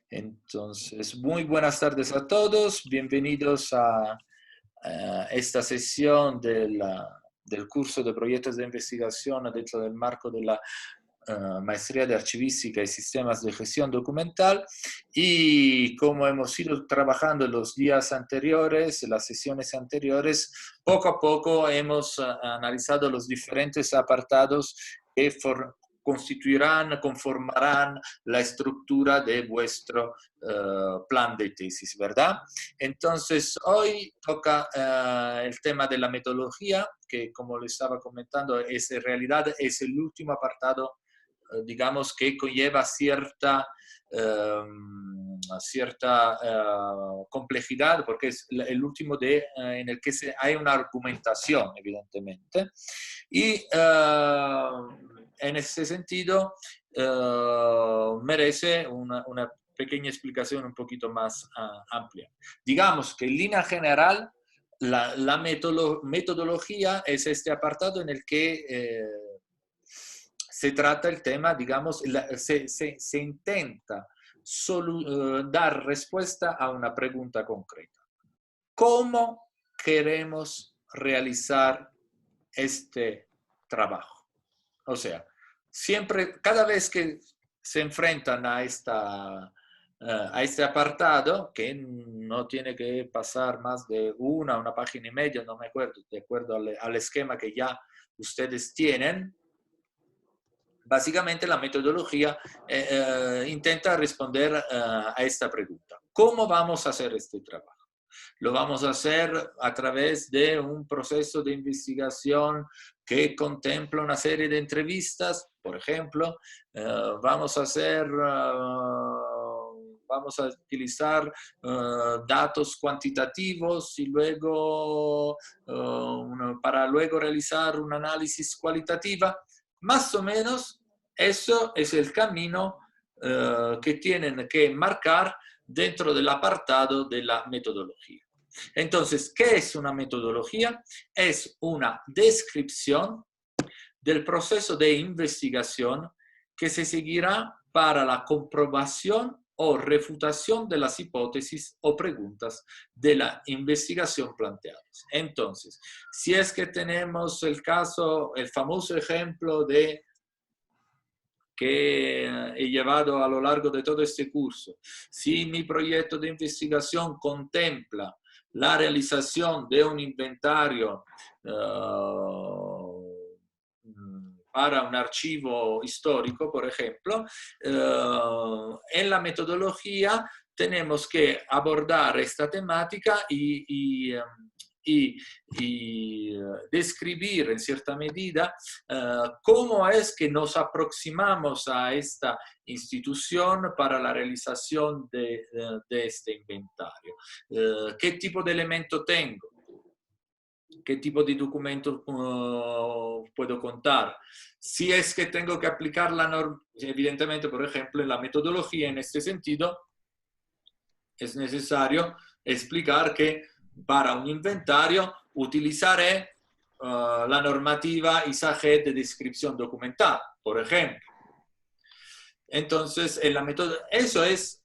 Entonces, muy buenas tardes a todos, bienvenidos a esta sesión del curso de proyectos de investigación dentro del marco de la Maestría de Archivística y Sistemas de Gestión Documental. Y como hemos ido trabajando en los días anteriores, las sesiones anteriores, poco a poco hemos analizado los diferentes apartados que conformarán la estructura de vuestro plan de tesis, ¿verdad? Entonces, hoy toca el tema de la metodología, que como les estaba comentando, en realidad es el último apartado, digamos, que conlleva cierta complejidad, porque es el último en el que hay una argumentación, evidentemente. Y en ese sentido merece una pequeña explicación un poquito más amplia. Digamos que en línea general, la metodología es este apartado en el que se trata el tema, digamos, se intenta dar respuesta a una pregunta concreta. ¿Cómo queremos realizar este trabajo? O sea, siempre, cada vez que se enfrentan a este apartado, que no tiene que pasar más de una página y media, no me acuerdo, de acuerdo al esquema que ya ustedes tienen, básicamente la metodología intenta responder a esta pregunta. ¿Cómo vamos a hacer este trabajo? Lo vamos a hacer a través de un proceso de investigación que contempla una serie de entrevistas, por ejemplo. Vamos a utilizar datos cuantitativos y luego para luego realizar un análisis cualitativo. Más o menos eso es el camino que tienen que marcar dentro del apartado de la metodología. Entonces, ¿qué es una metodología? Es una descripción del proceso de investigación que se seguirá para la comprobación o refutación de las hipótesis o preguntas de la investigación planteadas. Entonces, si es que tenemos el famoso ejemplo que he llevado a lo largo de todo este curso, si mi proyecto de investigación contempla la realización de un inventario para un archivo histórico, por ejemplo, en la metodología tenemos que abordar esta temática y describir en cierta medida cómo es que nos aproximamos a esta institución para la realización de este inventario. ¿Qué tipo de elemento tengo? ¿Qué tipo de documento puedo contar? Si es que tengo que aplicar la norma, evidentemente, por ejemplo, en la metodología, en este sentido, es necesario explicar que para un inventario utilizaré la normativa ISAGE de descripción documental, por ejemplo. Entonces, eso es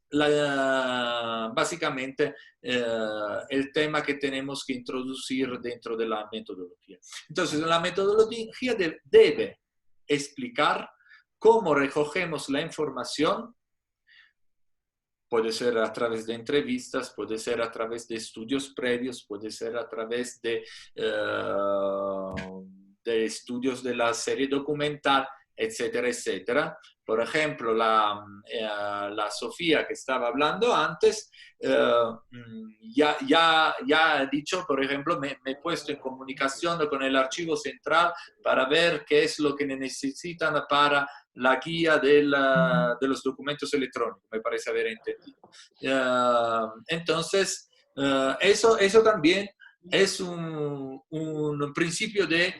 básicamente el tema que tenemos que introducir dentro de la metodología. Entonces, la metodología debe explicar cómo recogemos la información. Puede ser a través de entrevistas, puede ser a través de estudios previos, puede ser a través de estudios de la serie documental, etcétera, etcétera. Por ejemplo, la Sofía que estaba hablando antes, ya ha dicho, por ejemplo, me he puesto en comunicación con el archivo central para ver qué es lo que necesitan para la guía de los documentos electrónicos, me parece haber entendido. Entonces, eso también es un principio de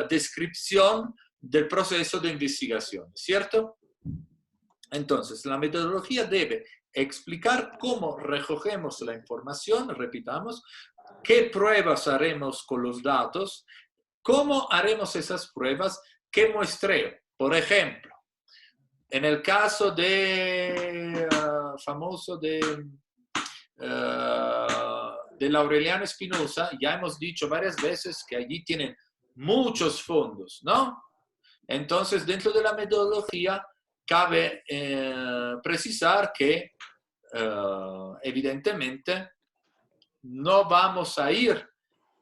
descripción del proceso de investigación, ¿cierto? Entonces, la metodología debe explicar cómo recogemos la información, repitamos, qué pruebas haremos con los datos, cómo haremos esas pruebas, qué muestreo. Por ejemplo, en el caso de famoso de Aureliano Espinosa, ya hemos dicho varias veces que allí tienen muchos fondos, ¿no? Entonces, dentro de la metodología, cabe precisar que, evidentemente, no vamos a ir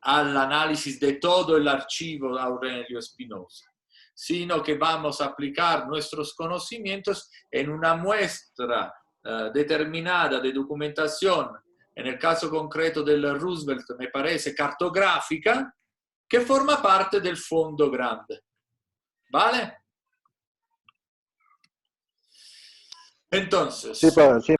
al análisis de todo el archivo de Aurelio Espinosa, sino que vamos a aplicar nuestros conocimientos en una muestra determinada de documentación, en el caso concreto del Roosevelt, me parece cartográfica, que forma parte del fondo grande. ¿Vale? Entonces, Sí, padre, sí.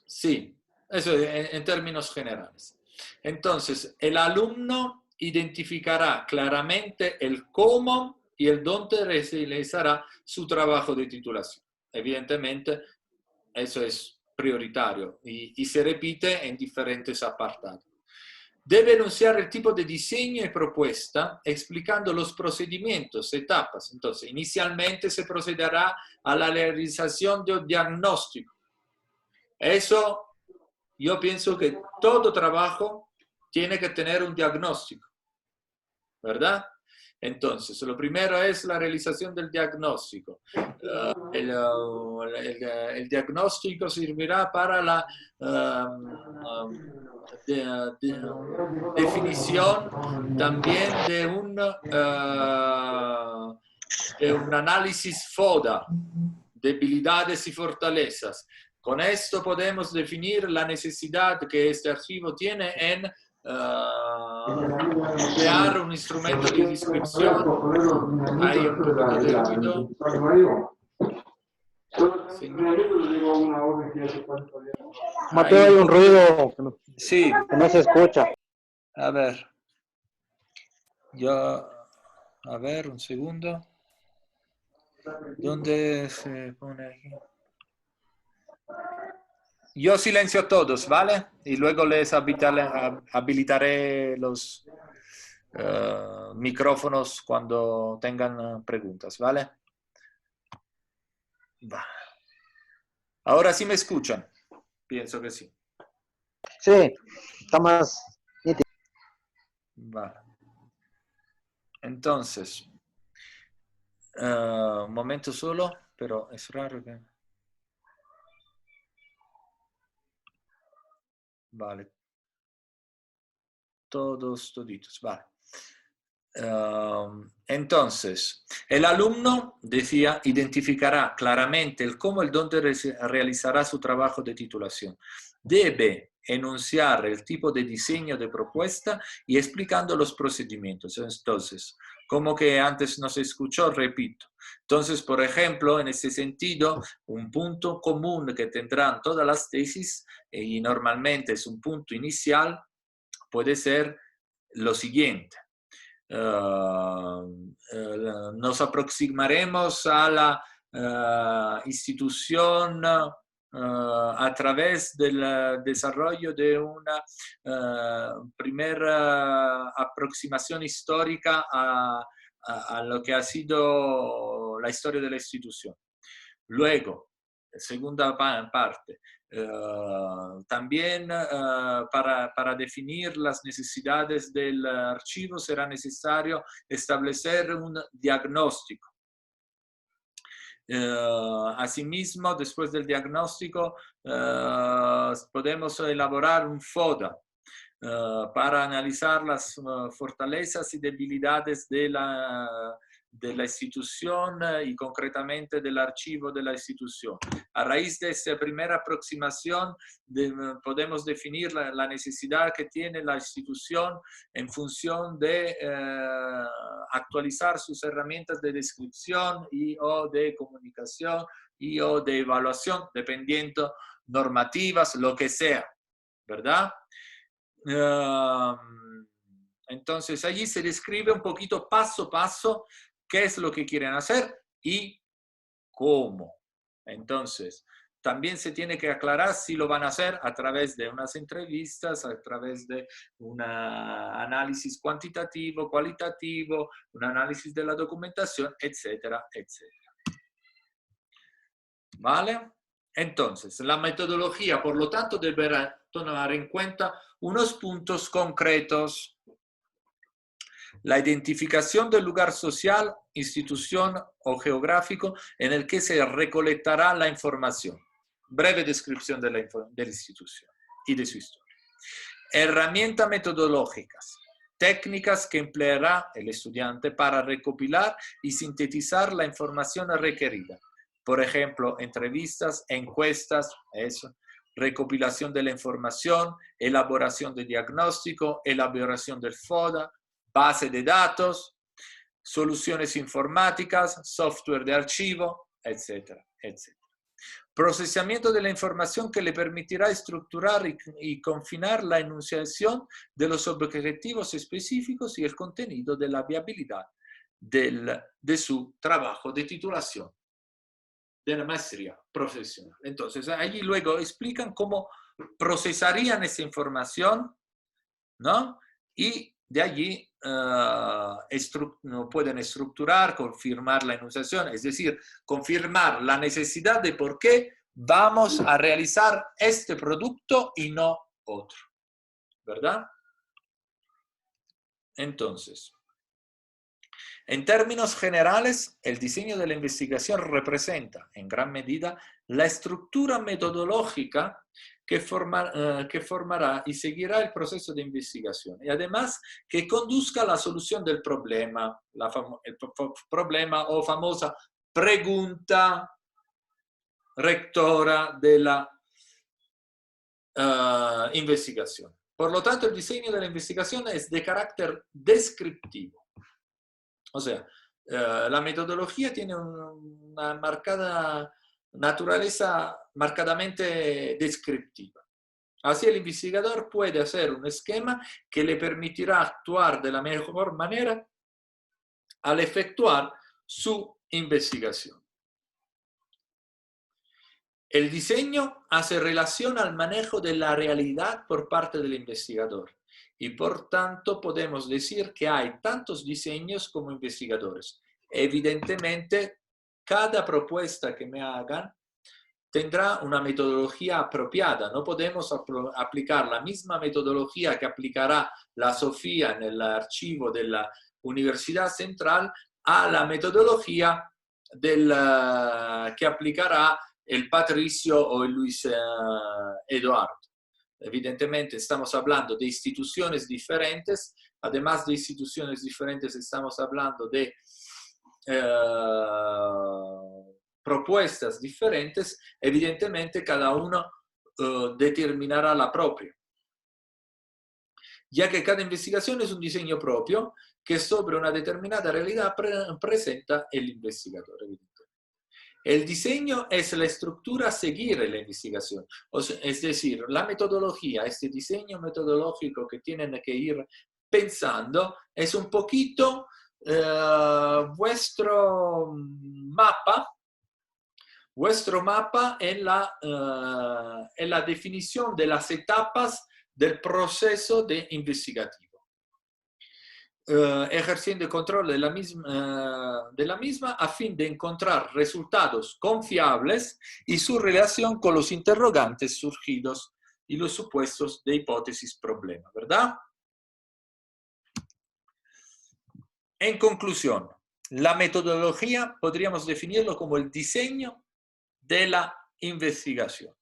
sí, eso en términos generales. Entonces, el alumno identificará claramente el cómo y el dónde realizará su trabajo de titulación. Evidentemente, eso es prioritario y se repite en diferentes apartados. Debe enunciar el tipo de diseño y propuesta explicando los procedimientos, etapas. Entonces, inicialmente se procederá a la realización de un diagnóstico. Eso, yo pienso que todo trabajo tiene que tener un diagnóstico, ¿verdad? Entonces, lo primero es la realización del diagnóstico. El diagnóstico servirá para la definición también de un análisis FODA, debilidades y fortalezas. Con esto podemos definir la necesidad que este archivo tiene en crear un instrumento de descripción. Hay un poquito de ruido. Sí. Mateo, hay un ruido Sí. que no se escucha. A ver. A ver, un segundo. ¿Dónde se pone aquí? Yo silencio todos, ¿vale? Y luego les habilitaré los micrófonos cuando tengan preguntas, ¿vale? Ahora sí me escuchan. Pienso que sí. Sí, está más nítido. Vale. Entonces, un momento solo, pero es raro que... Vale. Toditos, vale. Entonces, el alumno, decía, identificará claramente el cómo y el dónde realizará su trabajo de titulación. Debe enunciar el tipo de diseño de propuesta y explicando los procedimientos. Entonces, como que antes no se escuchó, repito. Entonces, por ejemplo, en ese sentido, un punto común que tendrán todas las tesis, y normalmente es un punto inicial, puede ser lo siguiente. Nos aproximaremos a la institución a través del desarrollo de una primera aproximación histórica a lo que ha sido la historia de la institución. Luego, segunda parte, también para definir las necesidades del archivo será necesario establecer un diagnóstico. Asimismo, después del diagnóstico, podemos elaborar un FODA para analizar las fortalezas y debilidades de la institución y concretamente del archivo de la institución. A raíz de esta primera aproximación podemos definir la necesidad que tiene la institución en función de actualizar sus herramientas de descripción y o de comunicación y o de evaluación, dependiendo normativas, lo que sea, ¿verdad? Entonces allí se describe un poquito paso a paso qué es lo que quieren hacer y cómo. Entonces, también se tiene que aclarar si lo van a hacer a través de unas entrevistas, a través de un análisis cuantitativo, cualitativo, un análisis de la documentación, etcétera, etcétera. ¿Vale? Entonces, la metodología, por lo tanto, deberá tomar en cuenta unos puntos concretos: la identificación del lugar social, institución o geográfico en el que se recolectará la información. Breve descripción de la institución y de su historia. Herramientas metodológicas, técnicas que empleará el estudiante para recopilar y sintetizar la información requerida. Por ejemplo, entrevistas, encuestas, eso, recopilación de la información, elaboración de diagnóstico, elaboración del FODA, base de datos, soluciones informáticas, software de archivo, etcétera, etcétera. Procesamiento de la información que le permitirá estructurar y confinar la enunciación de los objetivos específicos y el contenido de la viabilidad de su trabajo de titulación de la maestría profesional. Entonces, allí luego explican cómo procesarían esa información, ¿no? Y de allí pueden estructurar, confirmar la enunciación, es decir, confirmar la necesidad de por qué vamos a realizar este producto y no otro, ¿verdad? Entonces, en términos generales, el diseño de la investigación representa, en gran medida, la estructura metodológica que formará y seguirá el proceso de investigación y además que conduzca a la solución del problema, el problema o famosa pregunta rectora de la investigación. Por lo tanto, el diseño de la investigación es de carácter descriptivo. O sea, la metodología tiene una marcada naturaleza marcadamente descriptiva. Así el investigador puede hacer un esquema que le permitirá actuar de la mejor manera al efectuar su investigación. El diseño hace relación al manejo de la realidad por parte del investigador y por tanto podemos decir que hay tantos diseños como investigadores. Evidentemente, cada propuesta que me hagan tendrá una metodología apropiada. No podemos aplicar la misma metodología que aplicará la Sofía en el archivo de la Universidad Central a la metodología que aplicará el Patricio o el Luis Eduardo. Evidentemente estamos hablando de instituciones diferentes, además de instituciones diferentes estamos hablando de propuestas diferentes, evidentemente cada uno determinará la propia, ya que cada investigación es un diseño propio que sobre una determinada realidad presenta el investigador, evidentemente. El diseño es la estructura a seguir en la investigación, es decir, la metodología, este diseño metodológico que tienen que ir pensando es un poquito vuestro mapa en la definición de las etapas del proceso de investigativo. Ejerciendo el control de la misma a fin de encontrar resultados confiables y su relación con los interrogantes surgidos y los supuestos de hipótesis problema, ¿verdad? En conclusión, la metodología podríamos definirlo como el diseño de la investigación.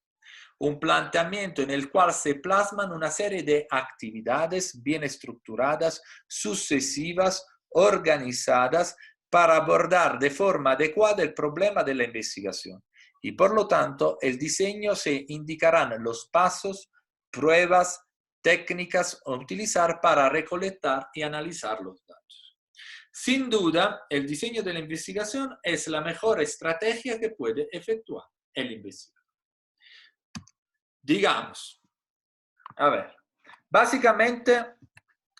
Un planteamiento en el cual se plasman una serie de actividades bien estructuradas, sucesivas, organizadas, para abordar de forma adecuada el problema de la investigación. Y por lo tanto, el diseño se indicarán los pasos, pruebas, técnicas a utilizar para recolectar y analizar los datos. Sin duda, el diseño de la investigación es la mejor estrategia que puede efectuar el investigador. Digamos, a ver, básicamente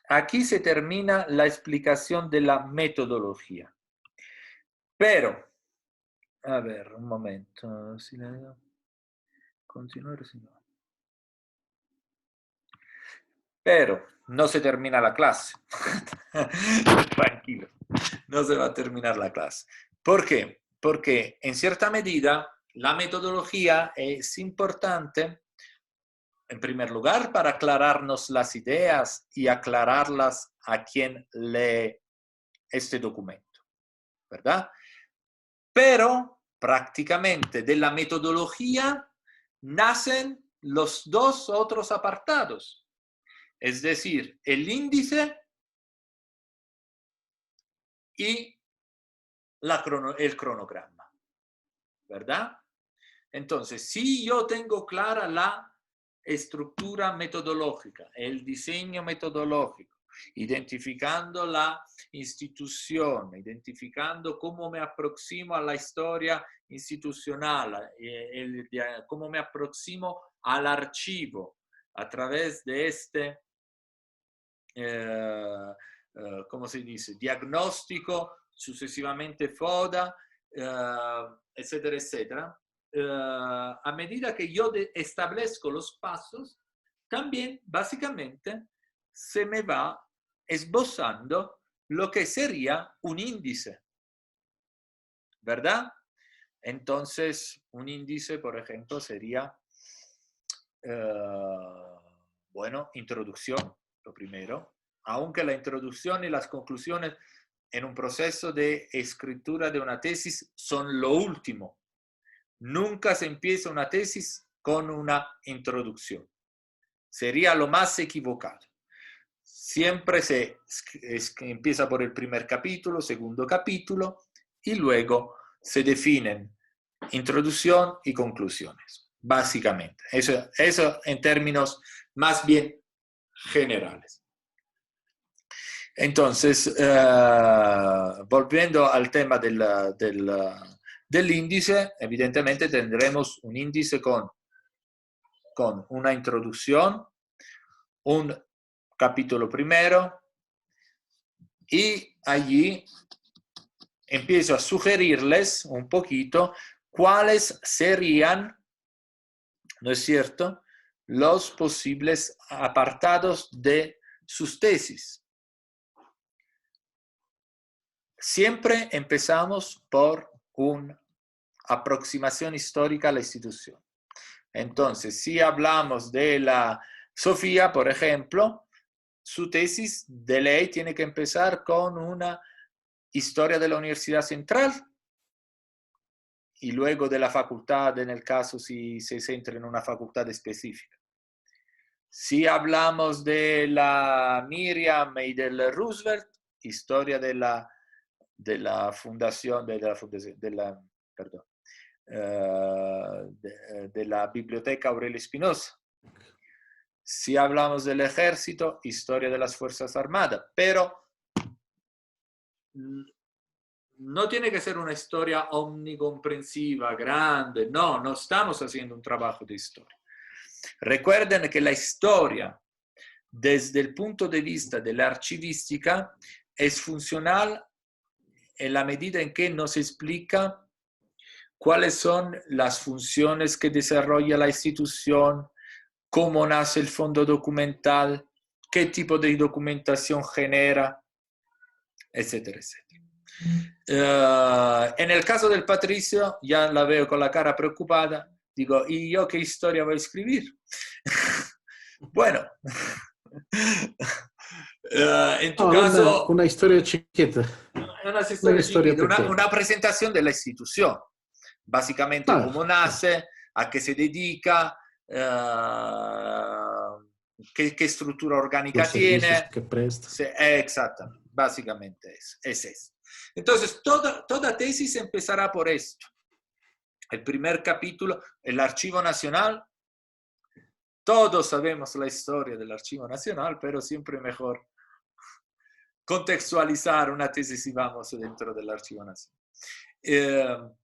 aquí se termina la explicación de la metodología. Pero, a ver, un momento, si le digo, continuar, si no. Pero no se termina la clase. Tranquilo, no se va a terminar la clase. ¿Por qué? Porque en cierta medida la metodología es importante, en primer lugar, para aclararnos las ideas y aclararlas a quien lee este documento, ¿verdad? Pero prácticamente de la metodología nacen los dos otros apartados, es decir, el índice y el cronograma, ¿verdad? Entonces, si yo tengo clara la estructura metodológica, el diseño metodológico, identificando la institución, identificando cómo me aproximo a la historia institucional, cómo me aproximo al archivo a través de este, ¿cómo se dice? Diagnóstico, sucesivamente FODA, etcétera, etcétera. A medida que yo establezco los pasos, también básicamente se me va esbozando lo que sería un índice, ¿verdad? Entonces, un índice, por ejemplo, sería, bueno, introducción, lo primero, aunque la introducción y las conclusiones en un proceso de escritura de una tesis son lo último. Nunca se empieza una tesis con una introducción. Sería lo más equivocado. Siempre se empieza por el primer capítulo, segundo capítulo, y luego se definen introducción y conclusiones, básicamente. Eso en términos más bien generales. Entonces, volviendo al tema del índice, evidentemente tendremos un índice con una introducción, un capítulo primero, y allí empiezo a sugerirles un poquito cuáles serían, ¿no es cierto?, los posibles apartados de sus tesis. Siempre empezamos por una aproximación histórica a la institución. Entonces, si hablamos de la Sofía, por ejemplo, su tesis de ley tiene que empezar con una historia de la Universidad Central y luego de la facultad, en el caso si se centra en una facultad específica. Si hablamos de la Miriam y del Roosevelt, historia de la fundación, perdón, de la Biblioteca Aurelio Espinosa. Si hablamos del ejército, historia de las Fuerzas Armadas, pero no tiene que ser una historia omnicomprensiva, grande, no estamos haciendo un trabajo de historia. Recuerden que la historia, desde el punto de vista de la archivística, es funcional en la medida en que nos explica cuáles son las funciones que desarrolla la institución, cómo nace el fondo documental, qué tipo de documentación genera, etcétera, etcétera. En el caso del Patricio, ya la veo con la cara preocupada, digo, ¿y yo qué historia voy a escribir? Bueno, en tu caso... Una historia chiquita. Una historia chiquita, una presentación de la institución, básicamente cómo nace, a qué se dedica, qué estructura orgánica tiene. Que presta. Sí, exactamente, básicamente es eso. Entonces, toda tesis empezará por esto. El primer capítulo, el Archivo Nacional. Todos sabemos la historia del Archivo Nacional, pero siempre mejor contextualizar una tesis si vamos dentro del Archivo Nacional.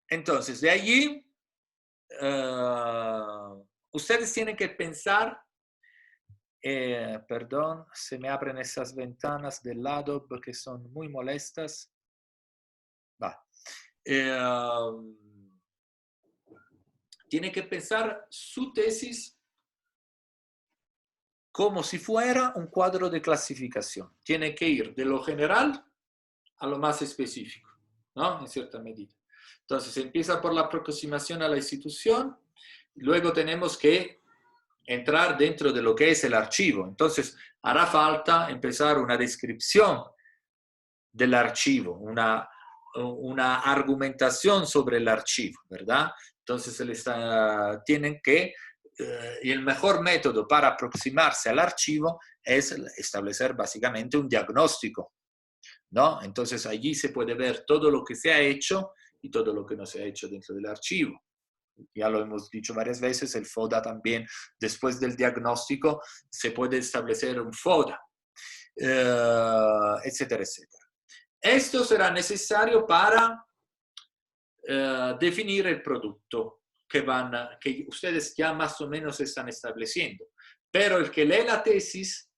Entonces, de allí, ustedes tienen que pensar, perdón, se me abren esas ventanas del lado porque son muy molestas. Va. Tiene que pensar su tesis como si fuera un cuadro de clasificación. Tiene que ir de lo general a lo más específico, ¿no? En cierta medida. Entonces, empieza por la aproximación a la institución, luego tenemos que entrar dentro de lo que es el archivo. Entonces, hará falta empezar una descripción del archivo, una argumentación sobre el archivo, ¿verdad? Entonces, tienen que, y el mejor método para aproximarse al archivo es establecer básicamente un diagnóstico, ¿no? Entonces, allí se puede ver todo lo que se ha hecho y todo lo que no se ha hecho dentro del archivo. Ya lo hemos dicho varias veces, el FODA también, después del diagnóstico, se puede establecer un FODA, etcétera, etcétera. Esto será necesario para definir el producto que ustedes ya más o menos están estableciendo. Pero el que lee la tesis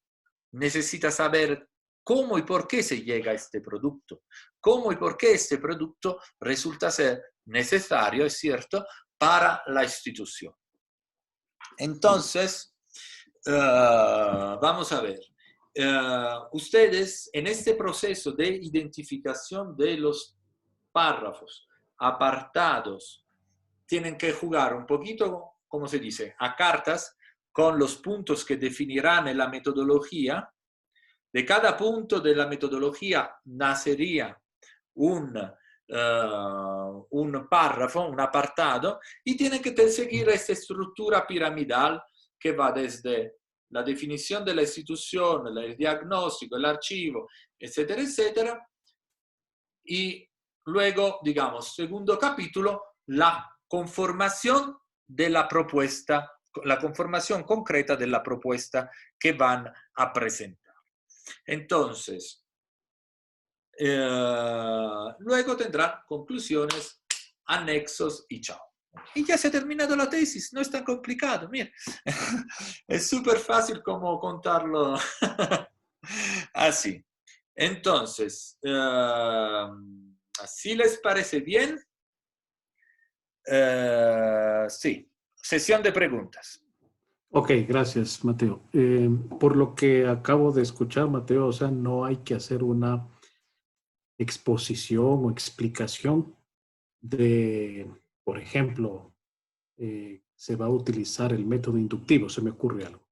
necesita saber cómo y por qué se llega a este producto, cómo y por qué este producto resulta ser necesario, es cierto, para la institución. Entonces, vamos a ver. Ustedes en este proceso de identificación de los párrafos, apartados, tienen que jugar un poquito, como se dice, a cartas con los puntos que definirán en la metodología. De cada punto de la metodología nacería un párrafo, un apartado, y tienen que seguir esta estructura piramidal que va desde la definición de la institución, el diagnóstico, el archivo, etcétera, etcétera. Y luego, digamos, segundo capítulo, la conformación de la propuesta, la conformación concreta de la propuesta que van a presentar. Entonces, luego tendrán conclusiones, anexos y chao. Y ya se ha terminado la tesis, no es tan complicado, mira. Es súper fácil como contarlo así. Entonces, si les parece bien, sí, sesión de preguntas. Ok, gracias, Mateo. Por lo que acabo de escuchar, Mateo, o sea, no hay que hacer una exposición o explicación de, por ejemplo, se va a utilizar el método inductivo, se me ocurre algo,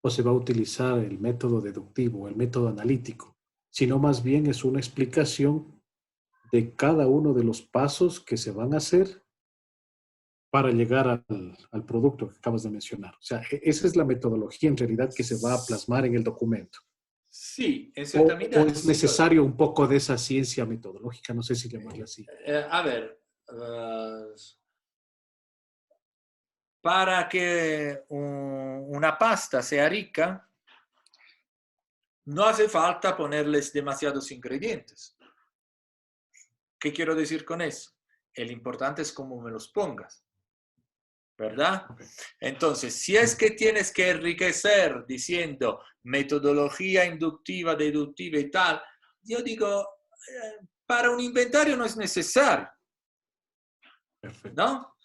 o se va a utilizar el método deductivo, el método analítico, sino más bien es una explicación de cada uno de los pasos que se van a hacer para llegar al producto que acabas de mencionar. O sea, esa es la metodología en realidad que se va a plasmar en el documento. Sí, en cierta medida. ¿O es necesario un poco de esa ciencia metodológica? No sé si llamarla así. A ver, para que una pasta sea rica, no hace falta ponerles demasiados ingredientes. ¿Qué quiero decir con eso? El importante es cómo me los pongas, ¿verdad? Okay. Entonces, si es que tienes que enriquecer diciendo metodología inductiva, deductiva y tal, yo digo, para un inventario no es necesario, ¿no?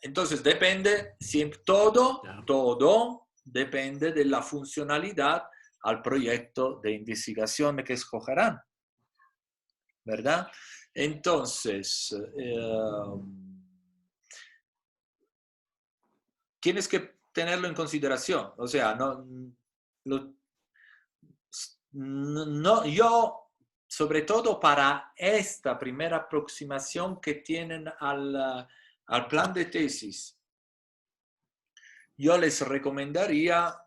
Entonces, depende, siempre, todo depende de la funcionalidad al proyecto de investigación que escogerán, ¿verdad? Entonces, tienes que tenerlo en consideración. O sea, yo, sobre todo para esta primera aproximación que tienen al plan de tesis, yo les recomendaría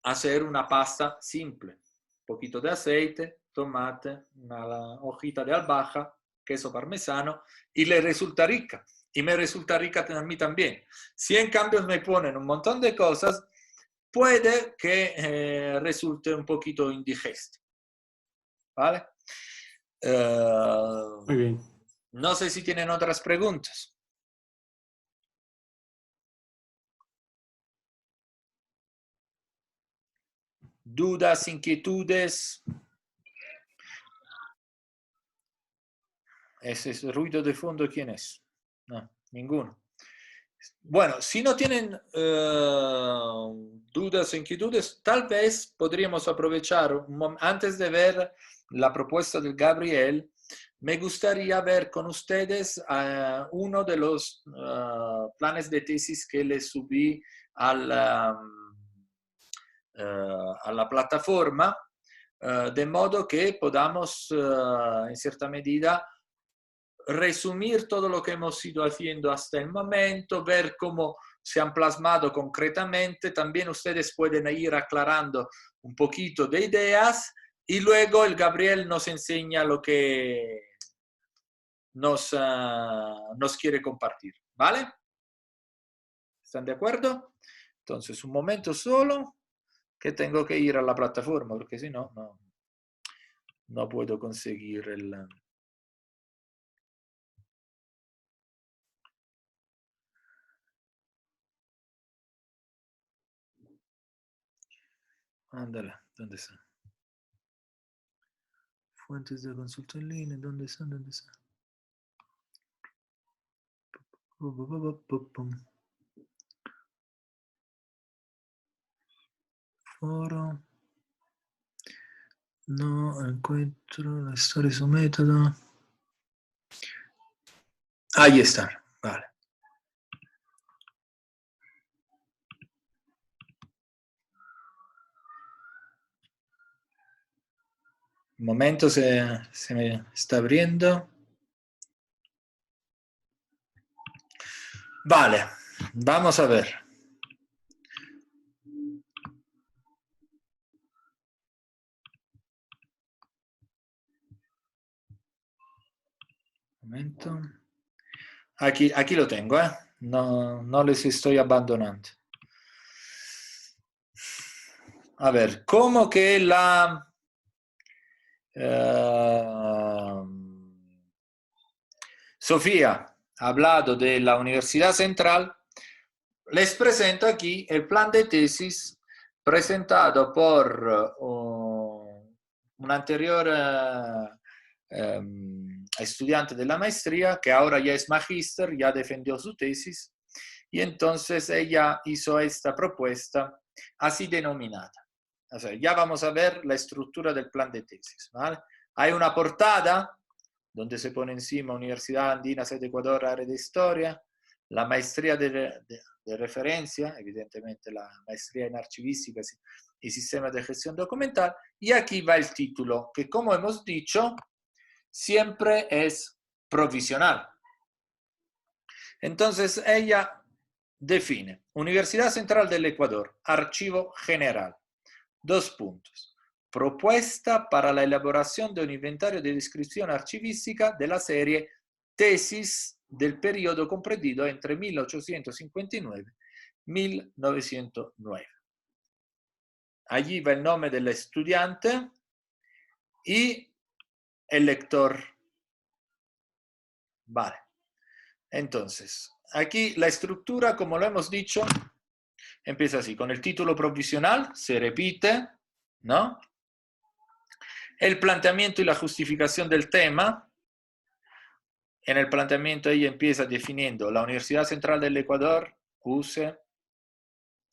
hacer una pasta simple. Un poquito de aceite, tomate, una hojita de albahaca, queso parmesano, y le resulta rica. Y me resulta rica a mí también. Si en cambio me ponen un montón de cosas, puede que resulte un poquito indigesto. ¿Vale? Muy bien. No sé si tienen otras preguntas. ¿Dudas, inquietudes? ¿Ese ruido de fondo quién es? No, ninguno. Bueno, si no tienen dudas o inquietudes, tal vez podríamos aprovechar, antes de ver la propuesta del Gabriel, me gustaría ver con ustedes uno de los planes de tesis que les subí a la plataforma, de modo que podamos, en cierta medida, resumir todo lo que hemos ido haciendo hasta el momento, ver cómo se han plasmado concretamente. También ustedes pueden ir aclarando un poquito de ideas y luego el Gabriel nos enseña lo que nos quiere compartir. ¿Vale? ¿Están de acuerdo? Entonces, un momento solo, que tengo que ir a la plataforma, porque si no, no puedo conseguir el... Ándale, ¿dónde está? Fuentes de consulta en línea, ¿dónde están? ¿Dónde están? Foro. No encuentro la historia y su método. Ahí están, vale. Un momento, se me está abriendo. Vale, vamos a ver. Un momento. Aquí lo tengo, ¿eh? No les estoy abandonando. A ver, ¿cómo que la... Sofía ha hablado de la Universidad Central? Les presento aquí el plan de tesis presentado por un anterior estudiante de la maestría, que ahora ya es magíster, ya defendió su tesis, y entonces ella hizo esta propuesta así denominada. O sea, ya vamos a ver la estructura del plan de tesis, ¿vale? Hay una portada donde se pone encima Universidad Andina, Sede Ecuador, área de Historia, la maestría de referencia, evidentemente la maestría en archivística y sistemas de gestión documental, y aquí va el título, que como hemos dicho, siempre es provisional. Entonces ella define Universidad Central del Ecuador, Archivo General, 2 puntos. Propuesta para la elaboración de un inventario de descripción archivística de la serie Tesis del periodo comprendido entre 1859 y 1909. Allí va el nombre del estudiante y el lector. Vale. Entonces, aquí la estructura, como lo hemos dicho, empieza así, con el título provisional, se repite, ¿no? El planteamiento y la justificación del tema. En el planteamiento ella empieza definiendo la Universidad Central del Ecuador, UCE,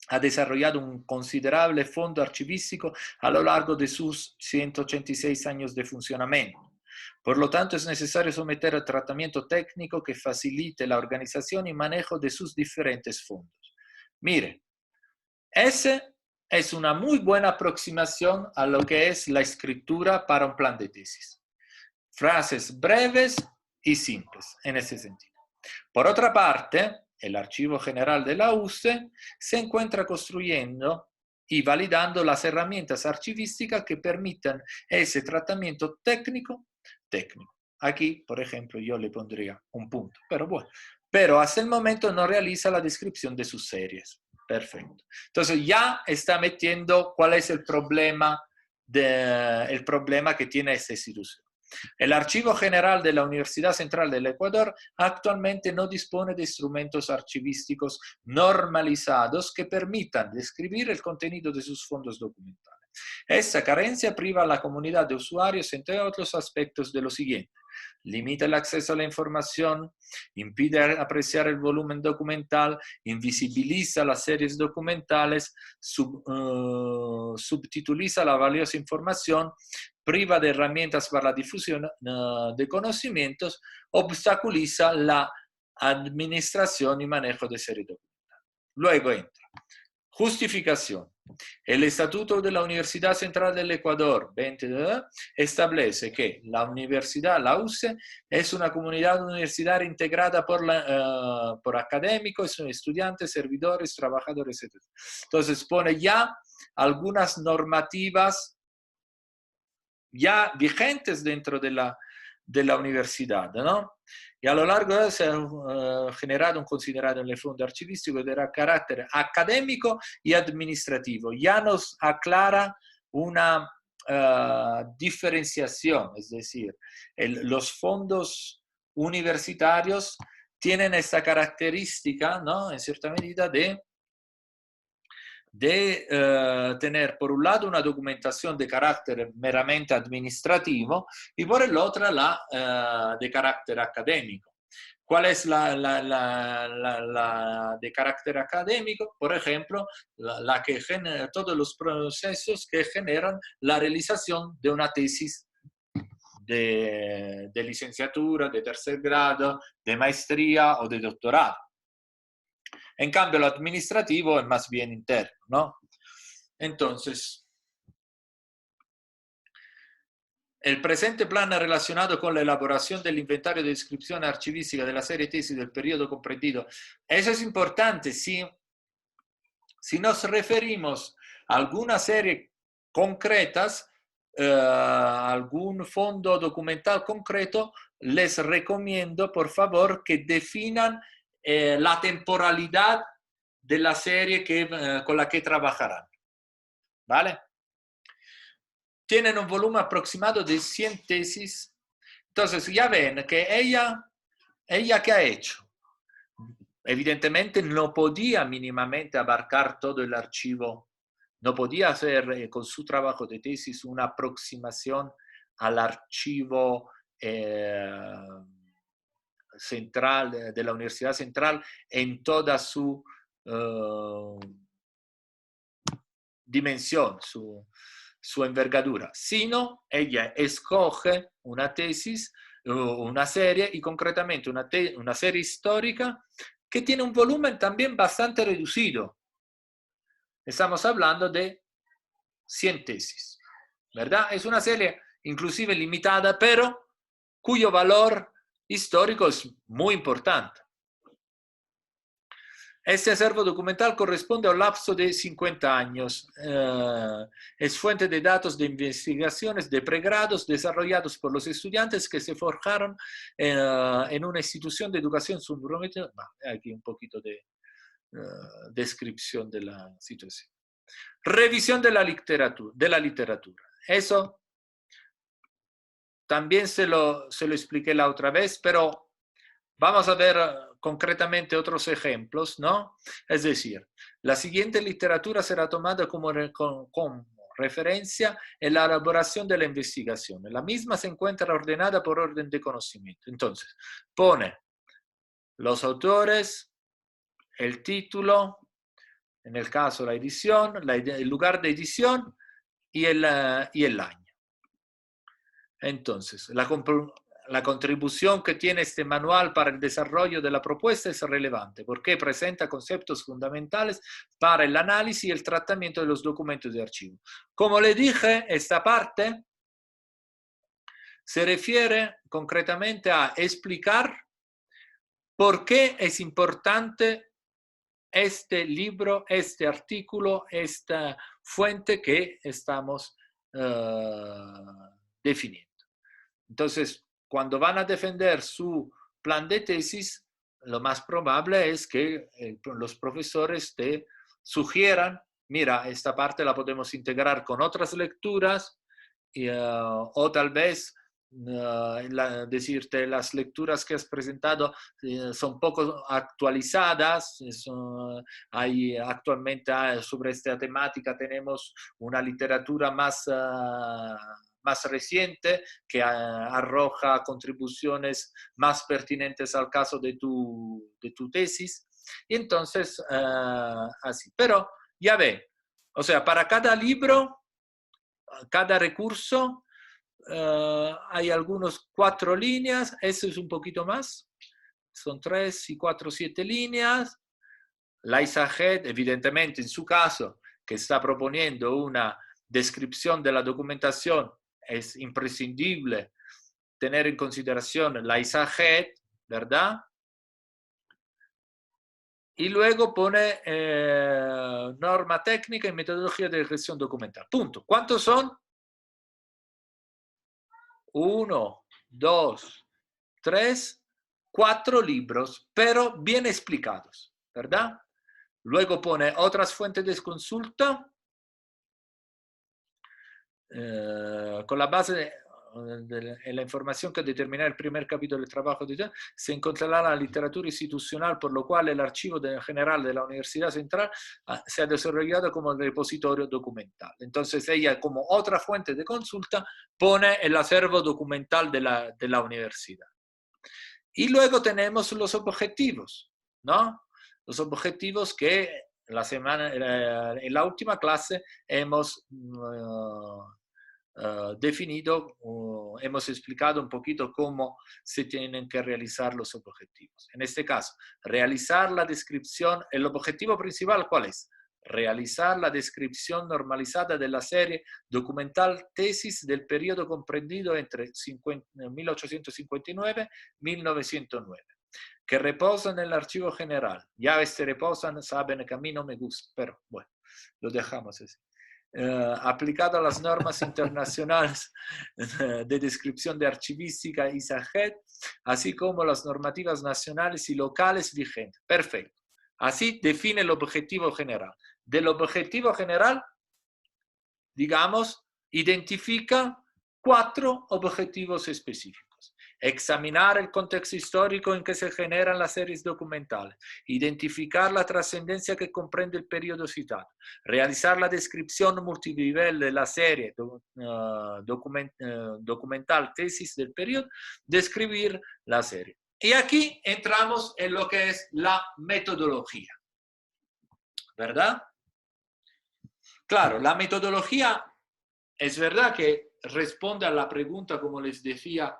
ha desarrollado un considerable fondo archivístico a lo largo de sus 186 años de funcionamiento. Por lo tanto, es necesario someter al tratamiento técnico que facilite la organización y manejo de sus diferentes fondos. Mire, esa es una muy buena aproximación a lo que es la escritura para un plan de tesis. Frases breves y simples, en ese sentido. Por otra parte, el Archivo General de la UCE se encuentra construyendo y validando las herramientas archivísticas que permitan ese tratamiento técnico. Aquí, por ejemplo, yo le pondría un punto, pero bueno. Pero hasta el momento no realiza la descripción de sus series. Perfecto. Entonces ya está metiendo cuál es el problema que tiene esta institución. El Archivo General de la Universidad Central del Ecuador actualmente no dispone de instrumentos archivísticos normalizados que permitan describir el contenido de sus fondos documentales. Esta carencia priva a la comunidad de usuarios, entre otros aspectos, de lo siguiente: limita el acceso a la información, impide apreciar el volumen documental, invisibiliza las series documentales, subtituliza la valiosa información, priva de herramientas para la difusión de conocimientos, obstaculiza la administración y manejo de series documentales. Luego entra justificación. El Estatuto de la Universidad Central del Ecuador 20, establece que la universidad, la UCE, es una comunidad universitaria integrada por académicos, estudiantes, servidores, trabajadores, etc. Entonces pone ya algunas normativas ya vigentes dentro de la universidad, ¿no? Y a lo largo de eso se ha generado un considerado en el fondo archivístico de carácter académico y administrativo. Ya nos aclara una diferenciación, es decir, los fondos universitarios tienen esta característica, ¿no? En cierta medida de tener por un lado una documentación de carácter meramente administrativo y por el otro la de carácter académico. ¿Cuál es la de carácter académico? Por ejemplo, la que genera todos los procesos que generan la realización de una tesis de licenciatura, de tercer grado, de maestría o de doctorado. En cambio, lo administrativo es más bien interno, ¿no? Entonces, el presente plan relacionado con la elaboración del inventario de descripción archivística de la serie tesis del periodo comprendido. Eso es importante. Si nos referimos a alguna serie concretas, algún fondo documental concreto, les recomiendo, por favor, que definan la temporalidad de la serie con la que trabajarán. ¿Vale? Tienen un volumen aproximado de 100 tesis. Entonces, ya ven que ella ¿qué ha hecho? Evidentemente no podía mínimamente abarcar todo el archivo, no podía hacer con su trabajo de tesis una aproximación al archivo central de la Universidad Central en toda su dimensión, su envergadura, sino ella escoge una tesis, una serie y concretamente una serie histórica que tiene un volumen también bastante reducido. Estamos hablando de 100 tesis, ¿verdad? Es una serie inclusive limitada, pero cuyo valor histórico es muy importante. Este acervo documental corresponde a un lapso de 50 años. Es fuente de datos de investigaciones de pregrados desarrollados por los estudiantes que se forjaron en una institución de educación superior. Aquí un poquito de descripción de la situación. Revisión de la literatura. Eso también se lo expliqué la otra vez, pero vamos a ver concretamente otros ejemplos, ¿no? Es decir, la siguiente literatura será tomada como referencia en la elaboración de la investigación. La misma se encuentra ordenada por orden de conocimiento. Entonces, pone los autores, el título, en el caso la edición, el lugar de edición y el año. Entonces, la contribución que tiene este manual para el desarrollo de la propuesta es relevante porque presenta conceptos fundamentales para el análisis y el tratamiento de los documentos de archivo. Como le dije, esta parte se refiere concretamente a explicar por qué es importante este libro, este artículo, esta fuente que estamos definiendo. Entonces, cuando van a defender su plan de tesis, lo más probable es que los profesores te sugieran, mira, esta parte la podemos integrar con otras lecturas o tal vez decirte las lecturas que has presentado son poco actualizadas. Actualmente sobre esta temática tenemos una literatura más más reciente que arroja contribuciones más pertinentes al caso de tu tesis. Y entonces, así. Pero ya ve, o sea, para cada libro, cada recurso, hay algunos 4 líneas, eso es un poquito más, son 3 y 4, 7 líneas. La ISAGED, evidentemente, en su caso, que está proponiendo una descripción de la documentación, es imprescindible tener en consideración la ISAGED, ¿verdad? Y luego pone norma técnica y metodología de gestión documental. Punto. ¿Cuántos son? 1, 2, 3, 4 libros, pero bien explicados, ¿verdad? Luego pone otras fuentes de consulta con la base de la información que determina el primer capítulo del trabajo se encontrará la literatura institucional, por lo cual el archivo general de la Universidad Central se ha desarrollado como el repositorio documental. Entonces ella, como otra fuente de consulta, pone el acervo documental de la universidad. Y luego tenemos los objetivos, ¿no? Los objetivos que en la última clase hemos definido, hemos explicado un poquito cómo se tienen que realizar los objetivos. En este caso, realizar la descripción, el objetivo principal, ¿cuál es? Realizar la descripción normalizada de la serie documental tesis del periodo comprendido entre 1859 y 1909, que reposan en el archivo general. Ya reposan, saben que a mí no me gusta, pero bueno, lo dejamos así. Aplicado a las normas internacionales de descripción de archivística ISAGED, así como las normativas nacionales y locales vigentes. Perfecto. Así define el objetivo general. Del objetivo general, digamos, identifica 4 objetivos específicos. Examinar el contexto histórico en que se generan las series documentales, identificar la trascendencia que comprende el periodo citado, realizar la descripción multinivel de la serie documental tesis del periodo, describir la serie. Y aquí entramos en lo que es la metodología, ¿verdad? Claro, la metodología es verdad que responde a la pregunta, como les decía,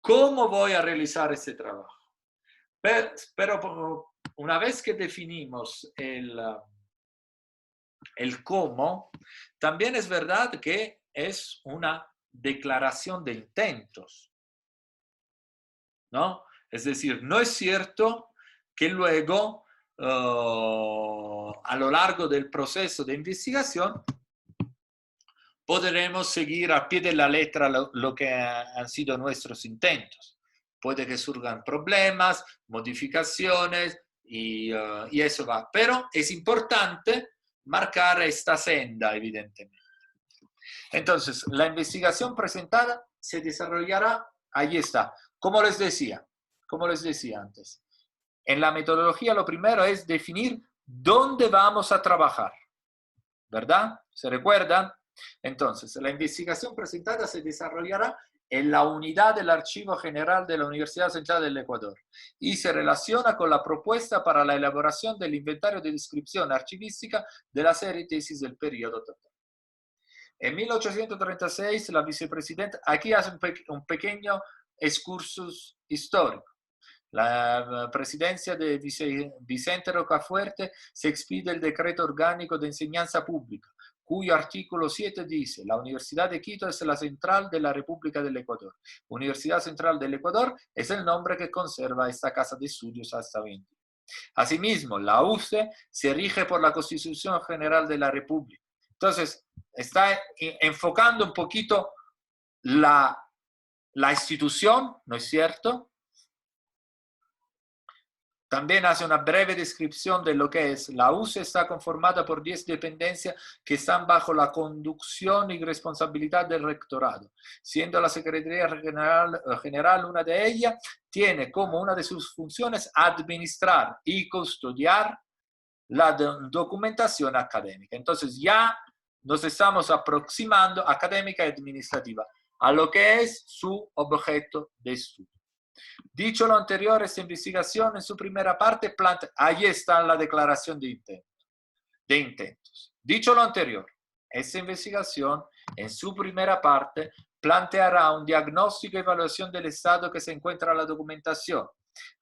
¿cómo voy a realizar este trabajo? Pero una vez que definimos el cómo, también es verdad que es una declaración de intentos, ¿no? Es decir, no es cierto que luego, a lo largo del proceso de investigación, podremos seguir a pie de la letra lo que han sido nuestros intentos. Puede que surjan problemas, modificaciones y eso va. Pero es importante marcar esta senda, evidentemente. Entonces, la investigación presentada se desarrollará, ahí está, como les decía antes. En la metodología lo primero es definir dónde vamos a trabajar, ¿verdad? ¿Se recuerdan? Entonces, la investigación presentada se desarrollará en la unidad del Archivo General de la Universidad Central del Ecuador y se relaciona con la propuesta para la elaboración del inventario de descripción archivística de la serie tesis del periodo total. En 1836, la vicepresidenta, aquí hace un pequeño excursus histórico. La presidencia de Vicente Rocafuerte se expide el decreto orgánico de enseñanza pública, cuyo artículo 7 dice: la Universidad de Quito es la central de la República del Ecuador. Universidad Central del Ecuador es el nombre que conserva esta casa de estudios hasta hoy en día. Asimismo, la UCE se rige por la Constitución General de la República. Entonces, está enfocando un poquito la institución, ¿no es cierto? También hace una breve descripción de lo que es. La UCE está conformada por 10 dependencias que están bajo la conducción y responsabilidad del rectorado, siendo la Secretaría General una de ellas. Tiene como una de sus funciones administrar y custodiar la documentación académica. Entonces ya nos estamos aproximando académica y administrativa a lo que es su objeto de estudio. Dicho lo anterior, esta investigación en su primera parte plantea, ahí está la declaración de intentos. Dicho lo anterior, esta investigación en su primera parte planteará un diagnóstico y evaluación del estado que se encuentra en la documentación.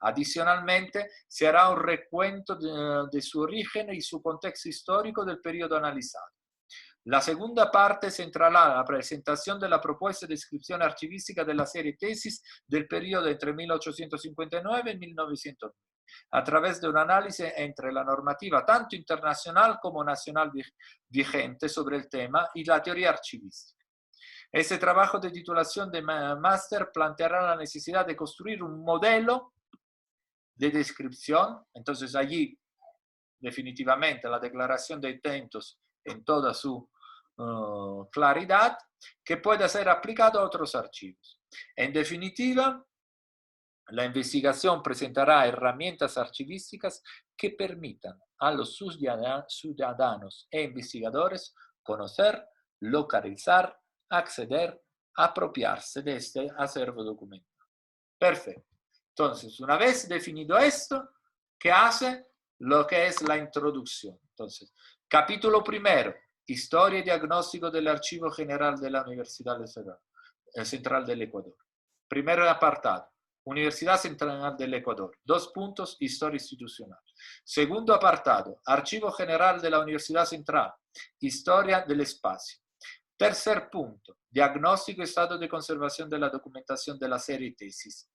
Adicionalmente, se hará un recuento de su origen y su contexto histórico del periodo analizado. La segunda parte centrará la presentación de la propuesta de descripción archivística de la serie tesis del periodo entre 1859 y 1909, a través de un análisis entre la normativa tanto internacional como nacional vigente sobre el tema y la teoría archivística. Este trabajo de titulación de máster planteará la necesidad de construir un modelo de descripción. Entonces allí definitivamente la declaración de intentos en toda su claridad, que pueda ser aplicado a otros archivos. En definitiva, la investigación presentará herramientas archivísticas que permitan a los ciudadanos e investigadores conocer, localizar, acceder, apropiarse de este acervo documental. Perfecto. Entonces, una vez definido esto, ¿qué hace? Lo que es la introducción. Entonces, capítulo primero, Historia y diagnóstico del Archivo General de la Universidad Central del Ecuador. Primer apartado, Universidad Central del Ecuador. 2 puntos, Historia institucional. Segundo apartado, Archivo General de la Universidad Central. Historia del espacio. Tercer punto, Diagnóstico y estado de conservación de la documentación de la serie tesis.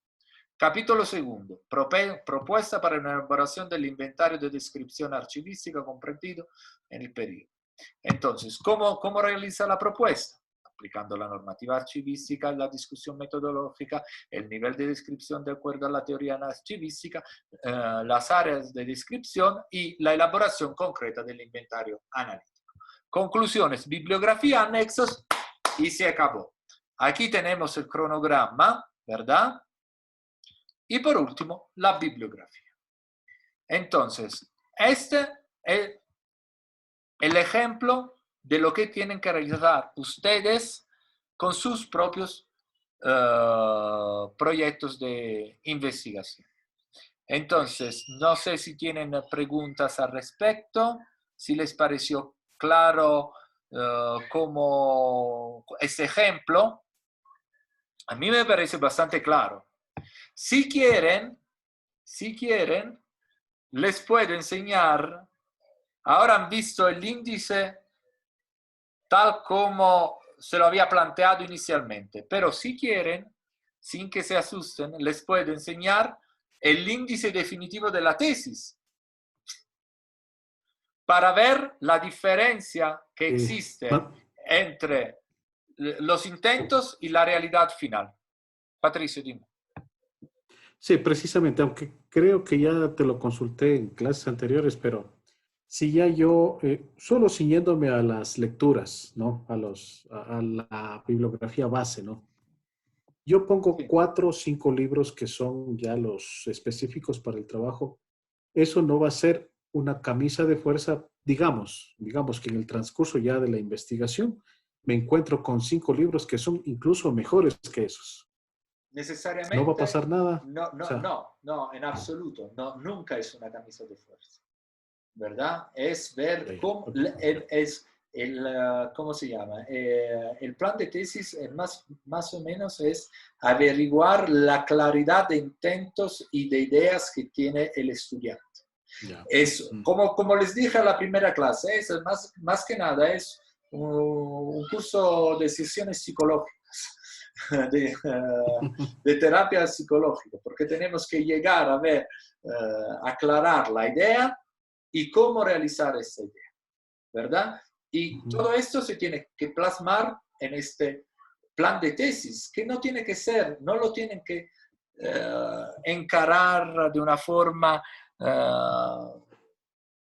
Capítulo segundo, propuesta para la elaboración del inventario de descripción archivística comprendido en el periodo. Entonces, ¿cómo realiza la propuesta? Aplicando la normativa archivística, la discusión metodológica, el nivel de descripción de acuerdo a la teoría archivística, las áreas de descripción y la elaboración concreta del inventario analítico. Conclusiones, bibliografía, anexos y se acabó. Aquí tenemos el cronograma, ¿verdad? Y por último, la bibliografía. Entonces, este es el ejemplo de lo que tienen que realizar ustedes con sus propios proyectos de investigación. Entonces, no sé si tienen preguntas al respecto, si les pareció claro como este ejemplo. A mí me parece bastante claro. Si quieren, les puedo enseñar. Ahora han visto el índice tal como se lo había planteado inicialmente, pero si quieren, sin que se asusten, les puedo enseñar el índice definitivo de la tesis para ver la diferencia que existe entre los intentos y la realidad final. Patricio, dime. Sí, precisamente, aunque creo que ya te lo consulté en clases anteriores, pero si ya yo, solo ciñéndome a las lecturas, ¿no? A la bibliografía base, ¿no? Yo pongo 4 o 5 libros que son ya los específicos para el trabajo. Eso no va a ser una camisa de fuerza, digamos que en el transcurso ya de la investigación me encuentro con 5 libros que son incluso mejores que esos. Necesariamente. No va a pasar nada. No, en absoluto. No, nunca es una camisa de fuerza. ¿Verdad? Es ver cómo ¿cómo se llama? El plan de tesis más o menos es averiguar la claridad de intentos y de ideas que tiene el estudiante. Yeah. Eso, como les dije en la primera clase, es más que nada es un curso de sesiones psicológicas. De terapia psicológica, porque tenemos que llegar a ver, aclarar la idea y cómo realizar esa idea, ¿verdad? Y todo esto se tiene que plasmar en este plan de tesis, que no tiene que ser, no lo tienen que encarar de una forma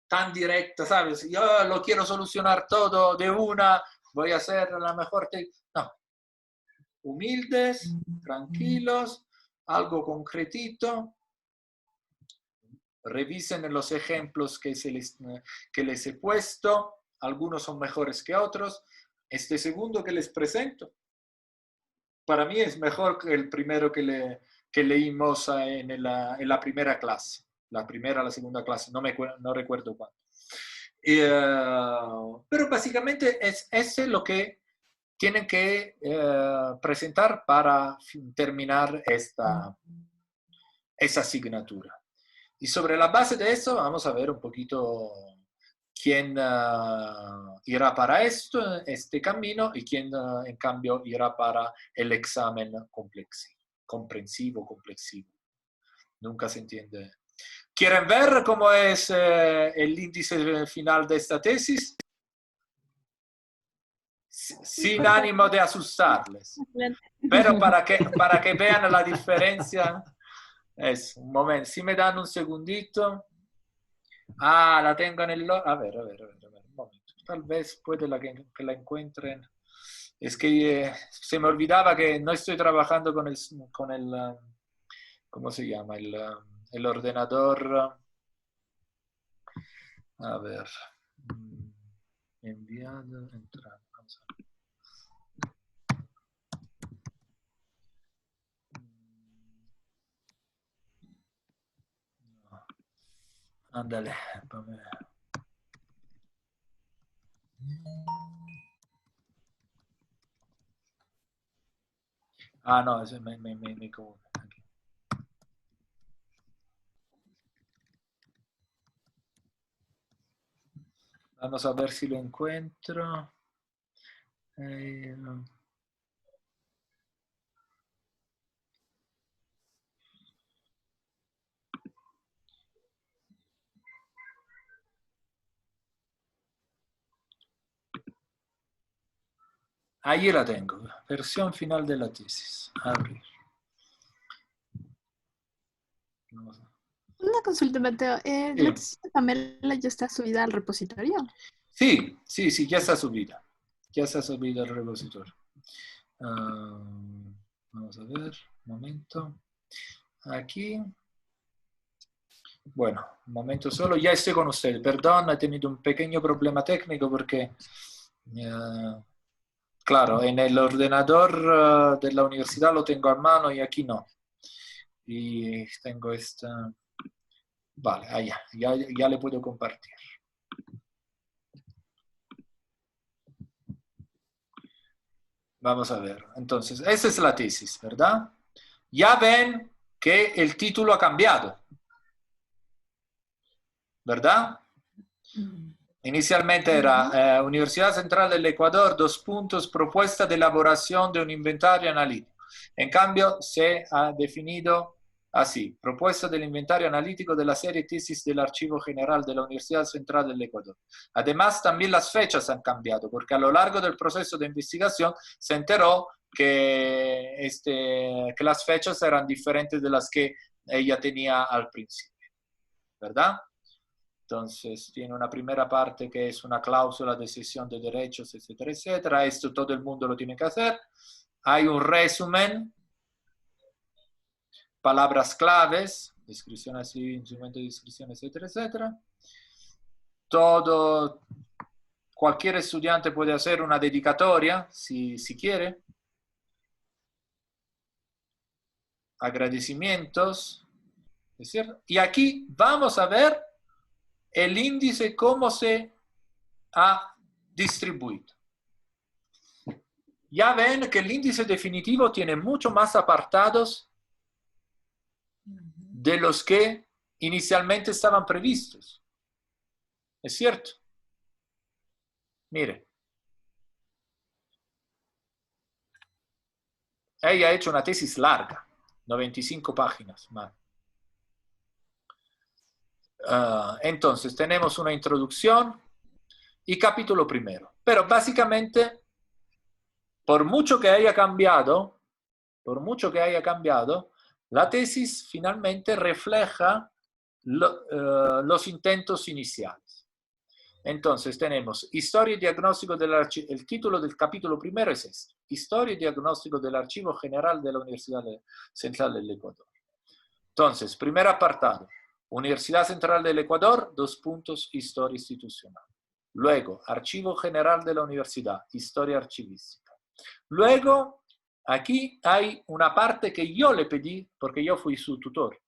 tan directa, ¿sabes? Yo lo quiero solucionar todo de una, voy a hacer la mejor tesis. No. Humildes, tranquilos, algo concretito. Revisen los ejemplos que les he puesto. algunos son mejores que otros. Este segundo que les presento, para mí es mejor que el primero que leímos en la primera clase, la primera o la segunda clase, no recuerdo cuándo. Pero básicamente es lo que tienen que presentar para terminar esta asignatura. Y sobre la base de eso vamos a ver un poquito quién irá para este camino y quién en cambio irá para el examen comprensivo. Nunca se entiende. ¿Quieren ver cómo es el índice final de esta tesis? Sin ánimo de asustarles. Pero para que vean la diferencia, es un momento. Si me dan un segundito. Ah, la tengo en el... A ver, un momento. Tal vez puede que la encuentren. Es que se me olvidaba que no estoy trabajando con el ¿cómo se llama? El ordenador. A ver. Enviado, entrar. Vamos a ver. No. Ándale. Ah, no, eso me confundo. Vamos a ver si lo encuentro. Ahí la tengo. Versión final de la tesis. Abrir. Una consulta, Mateo. Sí. ¿La tesis de Pamela ya está subida al repositorio? Sí, ya está subida. Ya está subida al repositorio. Vamos a ver, un momento. Aquí. Bueno, un momento solo. Ya estoy con ustedes. Perdón, he tenido un pequeño problema técnico porque, claro, en el ordenador de la universidad lo tengo a mano y aquí no. Y tengo esta... Vale, allá, ya le puedo compartir. Vamos a ver. Entonces, esa es la tesis, ¿verdad? Ya ven que el título ha cambiado, ¿verdad? Inicialmente era Universidad Central del Ecuador, propuesta de elaboración de un inventario analítico. En cambio, se ha definido así, propuesta del inventario analítico de la serie tesis del Archivo General de la Universidad Central del Ecuador. Además, también las fechas han cambiado, porque a lo largo del proceso de investigación se enteró que las fechas eran diferentes de las que ella tenía al principio, ¿verdad? Entonces, tiene una primera parte que es una cláusula de cesión de derechos, etcétera, etcétera. Esto todo el mundo lo tiene que hacer. Hay un resumen, palabras claves, descripción así, instrumento de descripción, etcétera, etcétera. Cualquier estudiante puede hacer una dedicatoria, si quiere. Agradecimientos, ¿es cierto? Y aquí vamos a ver el índice, cómo se ha distribuido. Ya ven que el índice definitivo tiene mucho más apartados de los que inicialmente estaban previstos. ¿Es cierto? Mire. Ella ha hecho una tesis larga, 95 páginas más. Entonces, tenemos una introducción y capítulo primero. Pero básicamente, por mucho que haya cambiado, la tesis finalmente refleja los intentos iniciales. Entonces tenemos historia y diagnóstico del archivo. El título del capítulo primero es este: Historia y diagnóstico del Archivo General de la Universidad Central del Ecuador. Entonces, primer apartado: Universidad Central del Ecuador, Historia institucional. Luego, Archivo General de la Universidad, Historia Archivística. Luego, aquí hay una parte que yo le pedí porque yo fui su tutor.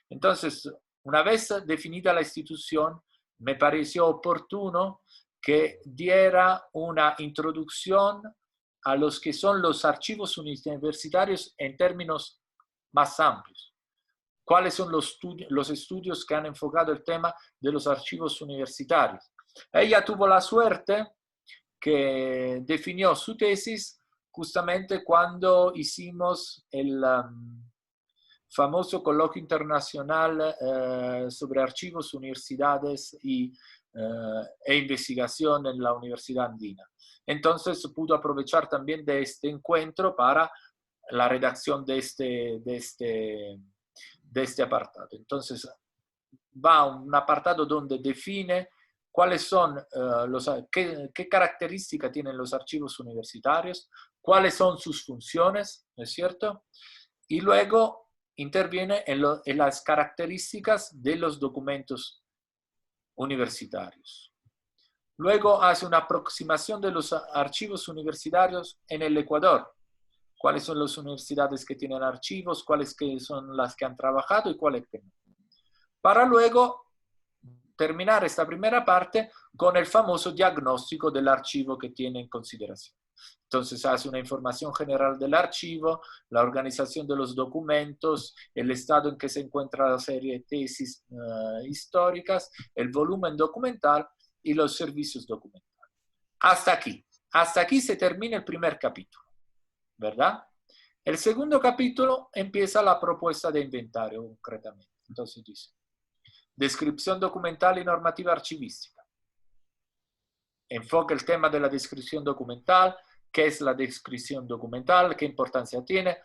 Entonces, una vez definida la institución, me pareció oportuno que diera una introducción a los que son los archivos universitarios en términos más amplios. ¿Cuáles son los estudios que han enfocado el tema de los archivos universitarios? Ella tuvo la suerte que definió su tesis justamente cuando hicimos el famoso coloquio internacional sobre archivos, universidades e investigación en la Universidad Andina. Entonces pudo aprovechar también de este encuentro para la redacción de este apartado. Entonces va un apartado donde define cuáles son qué características tienen los archivos universitarios, cuáles son sus funciones, ¿no es cierto? Y luego interviene en las características de los documentos universitarios. Luego hace una aproximación de los archivos universitarios en el Ecuador. ¿Cuáles son las universidades que tienen archivos? ¿Cuáles son las que han trabajado y cuáles que no? Para luego terminar esta primera parte con el famoso diagnóstico del archivo que tiene en consideración. Entonces hace una información general del archivo, la organización de los documentos, el estado en que se encuentra la serie de tesis históricas, el volumen documental y los servicios documentales. Hasta aquí se termina el primer capítulo, ¿verdad? El segundo capítulo empieza la propuesta de inventario concretamente. Entonces dice, descripción documental y normativa archivística. Enfoca el tema de la descripción documental, qué es la descripción documental, qué importancia tiene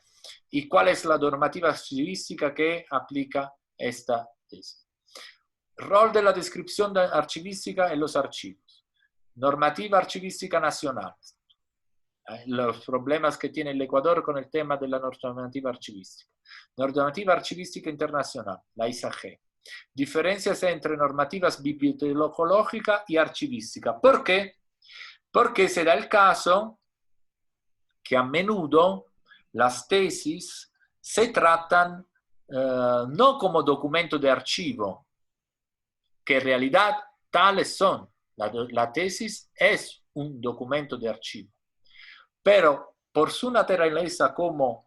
y cuál es la normativa archivística que aplica esta tesis. Rol de la descripción archivística en los archivos. Normativa archivística nacional. Los problemas que tiene el Ecuador con el tema de la normativa archivística. Normativa archivística internacional, la ISAG. Diferencias entre normativas bibliotecológica y archivística. ¿Por qué? Porque se da el caso que a menudo las tesis se tratan no como documento de archivo, que en realidad tales son. La tesis es un documento de archivo, pero por su naturaleza como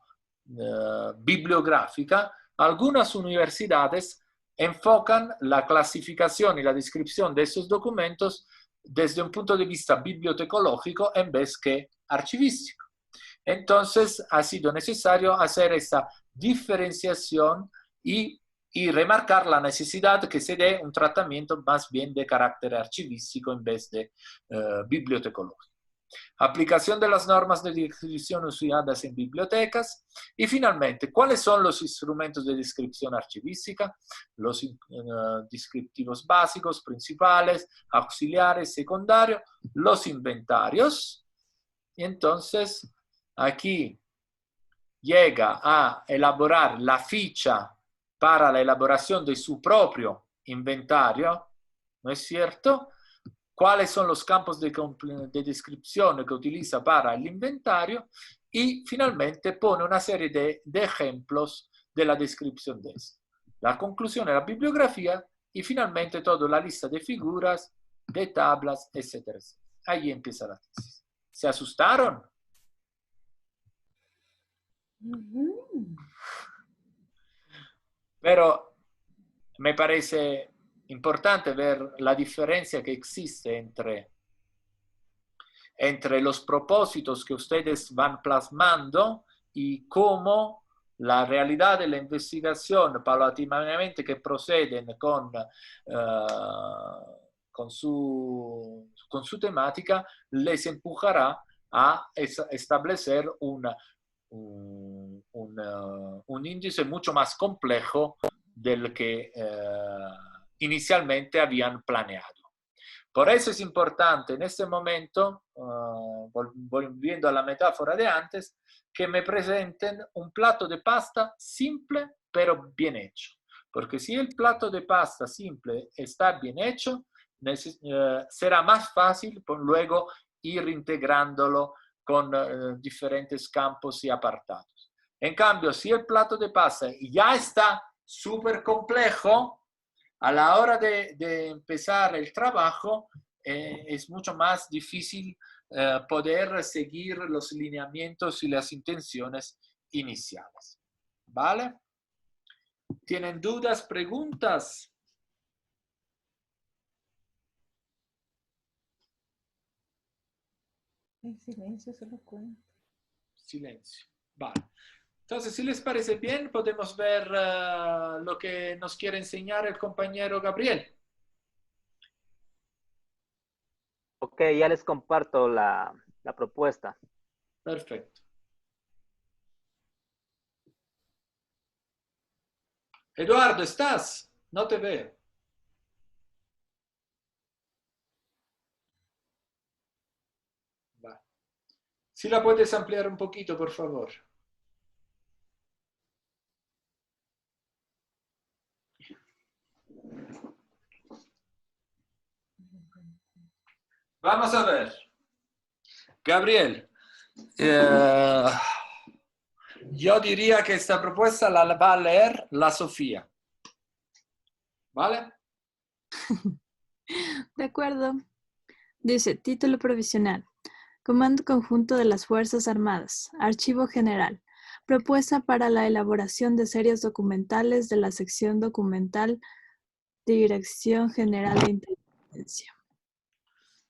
bibliográfica, algunas universidades enfocan la clasificación y la descripción de esos documentos desde un punto de vista bibliotecológico en vez que archivístico. Entonces ha sido necesario hacer esta diferenciación y remarcar la necesidad que se dé un tratamiento más bien de carácter archivístico en vez de bibliotecológico. Aplicación de las normas de descripción usadas en bibliotecas y finalmente, ¿cuáles son los instrumentos de descripción archivística? Los descriptivos básicos, principales, auxiliares, secundarios, los inventarios. Y entonces aquí llega a elaborar la ficha para la elaboración de su propio inventario, ¿no es cierto? ¿Cuáles son los campos de descripción que utiliza para el inventario? Y finalmente pone una serie de ejemplos de la descripción de esto. La conclusión de la bibliografía y finalmente toda la lista de figuras, de tablas, etcétera, etcétera. Ahí empieza la tesis. ¿Se asustaron? Pero me parece importante ver la diferencia que existe entre los propósitos que ustedes van plasmando y cómo la realidad de la investigación paulatinamente que proceden con su temática les empujará a establecer un índice mucho más complejo del que inicialmente habían planeado. Por eso es importante en este momento, volviendo a la metáfora de antes, que me presenten un plato de pasta simple pero bien hecho. Porque si el plato de pasta simple está bien hecho, será más fácil luego ir integrándolo con diferentes campos y apartados. En cambio, si el plato de pasta ya está súper complejo, a la hora de empezar el trabajo, es mucho más difícil poder seguir los lineamientos y las intenciones iniciales. ¿Vale? ¿Tienen dudas, preguntas? En silencio solo cuenta. Silencio. Vale. Entonces, si les parece bien, podemos ver lo que nos quiere enseñar el compañero Gabriel. Ok, ya les comparto la propuesta. Perfecto. Eduardo, ¿estás? No te veo. Vale. Si la puedes ampliar un poquito, por favor. Vamos a ver. Gabriel, yo diría que esta propuesta la va a leer la Sofía. ¿Vale? De acuerdo. Dice, título provisional. Comando Conjunto de las Fuerzas Armadas. Archivo General. Propuesta para la elaboración de series documentales de la sección documental Dirección General de Inteligencia.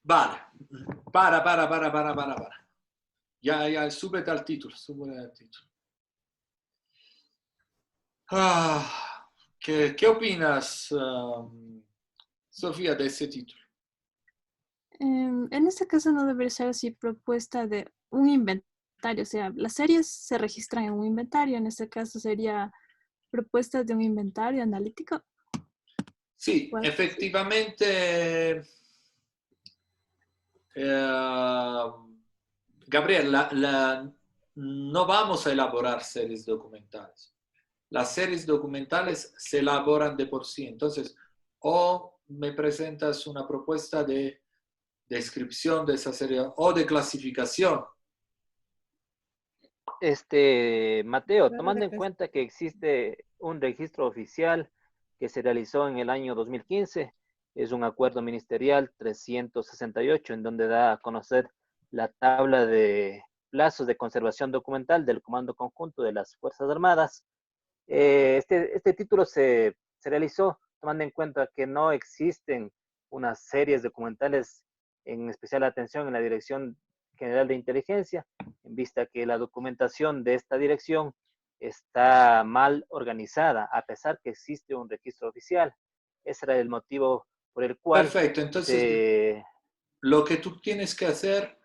Vale. Para. Ya, súbete al título. ¿Qué opinas, Sofía, de ese título? En este caso no debería ser así propuesta de un inventario. O sea, las series se registran en un inventario. En este caso sería propuesta de un inventario analítico. Sí, ¿Cuál? efectivamente, Gabriel, no vamos a elaborar series documentales. Las series documentales se elaboran de por sí. Entonces, o me presentas una propuesta de descripción de esa serie o de clasificación. Mateo, tomando en cuenta que existe un registro oficial que se realizó en el año 2015, es un acuerdo ministerial 368, en donde da a conocer la tabla de plazos de conservación documental del Comando Conjunto de las Fuerzas Armadas. Este título se realizó tomando en cuenta que no existen unas series documentales en especial atención en la Dirección General de Inteligencia, en vista que la documentación de esta dirección está mal organizada, a pesar que existe un registro oficial. Ese era el motivo por el cual Perfecto, entonces lo que tú tienes que hacer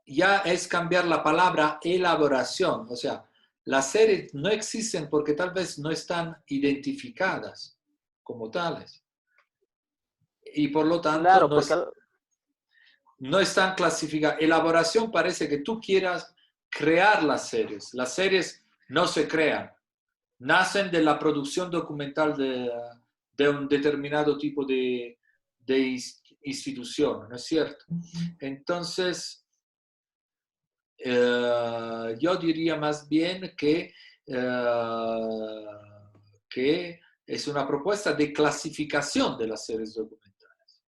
ya es cambiar la palabra elaboración. O sea, las series no existen porque tal vez no están identificadas como tales. Y por lo tanto claro, porque no están clasificadas. Elaboración parece que tú quieras crear las series. Las series no se crean. Nacen de la producción documental de un determinado tipo de institución, ¿no es cierto? Entonces, yo diría más bien que es una propuesta de clasificación de las series documentales.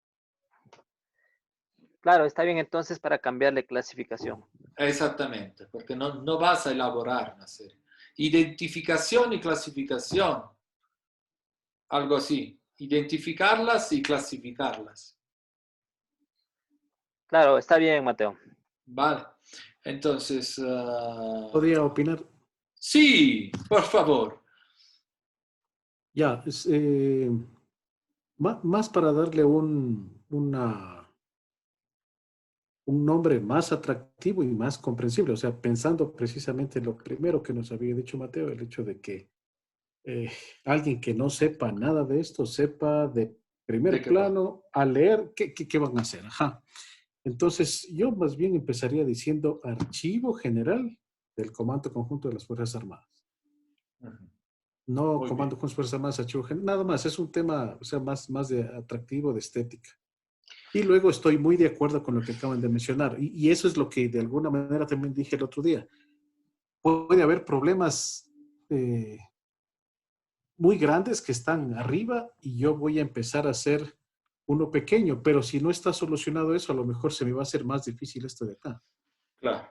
claro, está bien entonces para cambiarle clasificación. Exactamente, porque no vas a elaborar una serie. Identificación y clasificación, algo así. Identificarlas y clasificarlas. Claro, está bien, Mateo. Vale. Entonces... ¿Podría opinar? Sí, por favor. Ya, más para darle un nombre más atractivo y más comprensible. O sea, pensando precisamente en lo primero que nos había dicho Mateo, el hecho de que alguien que no sepa nada de esto, sepa de primer plano a leer qué van a hacer. Ajá. Entonces, yo más bien empezaría diciendo Archivo General del Comando Conjunto de las Fuerzas Armadas. Uh-huh. No Muy comando bien. con fuerza más archivo general, nada más, es un tema, o sea, más de atractivo, de estética. Y luego estoy muy de acuerdo con lo que acaban de mencionar. Y eso es lo que de alguna manera también dije el otro día. Puede haber problemas muy grandes que están arriba y yo voy a empezar a hacer uno pequeño, pero si no está solucionado eso, a lo mejor se me va a hacer más difícil esto de acá. Claro.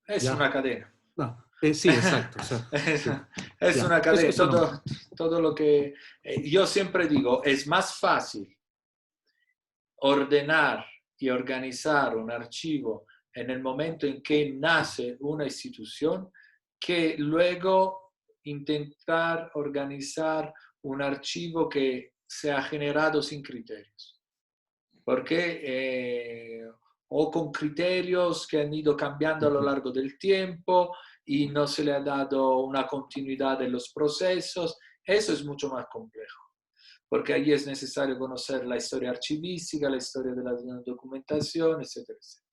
Es Ya, una cadena. no, sí, exacto, o sea, Es, sí, es ya, una cadena. eso nomás. Todo lo que yo siempre digo, es más fácil ordenar y organizar un archivo en el momento en que nace una institución que luego intentar organizar un archivo que se ha generado sin criterios. Porque o con criterios que han ido cambiando a lo largo del tiempo y no se le ha dado una continuidad en los procesos, eso es mucho más complejo, porque ahí es necesario conocer la historia archivística, la historia de la documentación, etcétera, etcétera.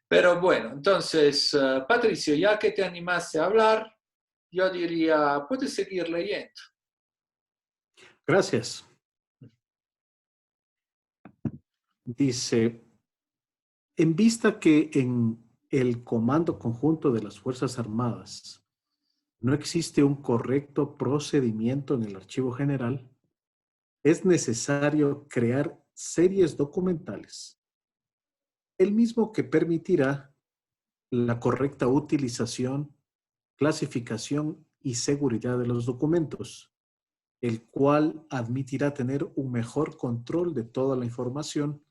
Pero bueno, entonces, Patricio, ya que te animaste a hablar, yo diría, puedes seguir leyendo. Gracias. Dice, en vista que en el Comando Conjunto de las Fuerzas Armadas no existe un correcto procedimiento en el archivo general, es necesario crear series documentales, el mismo que permitirá la correcta utilización, clasificación y seguridad de los documentos, el cual admitirá tener un mejor control de toda la información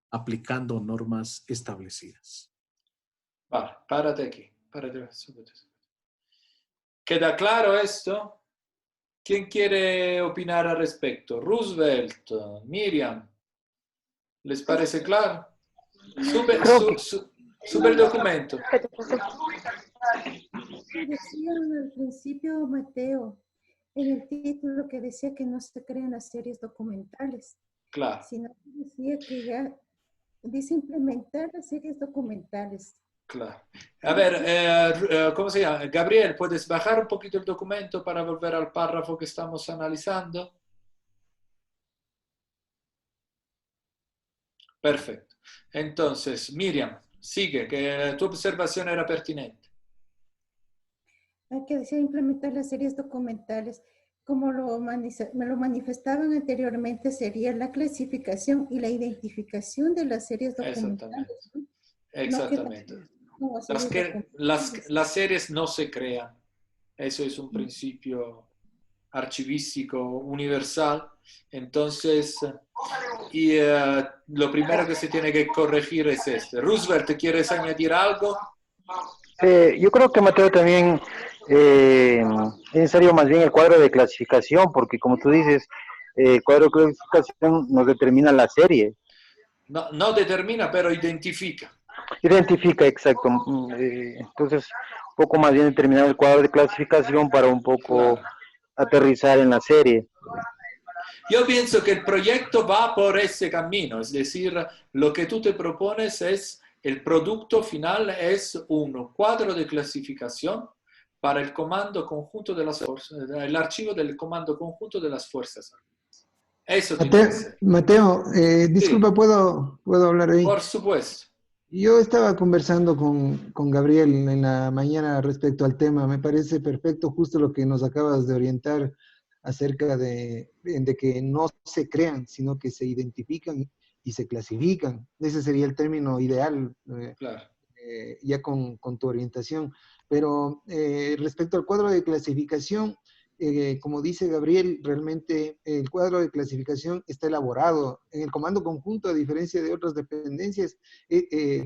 aplicando normas establecidas. Vale, párate aquí. Párate. ¿Queda claro esto? ¿Quién quiere opinar al respecto? Roosevelt, Miriam, ¿les parece claro? Creo que Super documento. Decían al principio, Mateo, en el título que decía que no se crean las series documentales, Claro. sino que decía que ya dice implementar las series documentales. Claro. A ver, ¿cómo se llama? Gabriel, ¿puedes bajar un poquito el documento para volver al párrafo que estamos analizando? Perfecto. Entonces, Miriam, sigue, que tu observación era pertinente. Hay que decir implementar las series documentales. Como me lo manifestaban anteriormente, sería la clasificación y la identificación de las series Exactamente. documentales, ¿no? Exactamente. No, series documentales. Las series no se crean. Eso es un principio archivístico universal. Entonces, lo primero que se tiene que corregir es este. Roosevelt, ¿quieres añadir algo? yo creo que Mateo también es necesario más bien el cuadro de clasificación, porque como tú dices, el cuadro de clasificación nos determina la serie. No, no determina, pero identifica. Identifica, exacto. Entonces, un poco más bien determinar el cuadro de clasificación para un poco Claro. aterrizar en la serie. Yo pienso que el proyecto va por ese camino, es decir, lo que tú te propones es, el producto final es un cuadro de clasificación para el comando conjunto de las fuerzas, el archivo del comando conjunto de las fuerzas armadas. Eso tiene que ser. Mateo, disculpa, Sí, ¿puedo hablar ahí? por supuesto. Yo estaba conversando con Gabriel en la mañana respecto al tema. Me parece perfecto justo lo que nos acabas de orientar acerca de que no se crean, sino que se identifican y se clasifican. Ese sería el término ideal, Claro. ya con tu orientación. Pero respecto al cuadro de clasificación, como dice Gabriel, realmente el cuadro de clasificación está elaborado. En el comando conjunto, a diferencia de otras dependencias,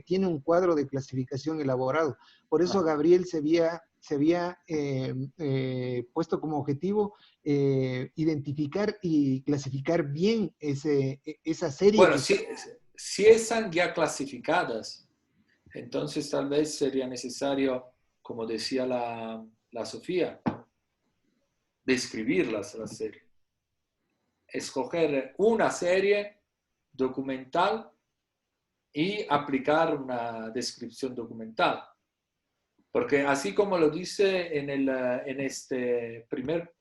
tiene un cuadro de clasificación elaborado. Por eso Gabriel se había puesto como objetivo identificar y clasificar bien esa serie. Bueno, si están ya clasificadas, entonces tal vez sería necesario, como decía la Sofía, describirlas la serie. Escoger una serie documental y aplicar una descripción documental. Porque así como lo dice en este primer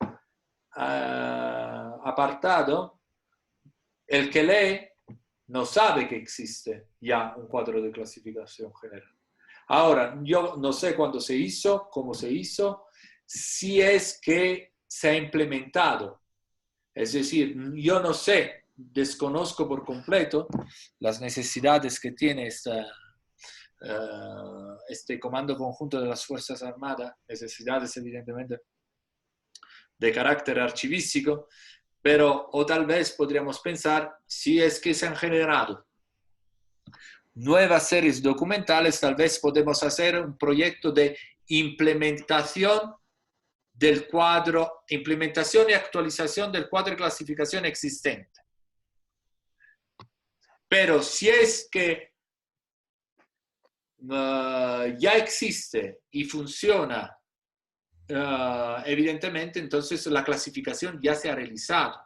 apartado, el que lee no sabe que existe ya un cuadro de clasificación general. Ahora, yo no sé cuándo se hizo, cómo se hizo, si es que se ha implementado. Es decir, yo no sé, desconozco por completo las necesidades que tiene este Comando Conjunto de las Fuerzas Armadas, necesidades evidentemente de carácter archivístico, pero o tal vez podríamos pensar si es que se han generado nuevas series documentales, tal vez podemos hacer un proyecto de implementación del cuadro, implementación y actualización del cuadro de clasificación existente. Pero si es que ya existe y funciona, evidentemente, entonces la clasificación ya se ha realizado.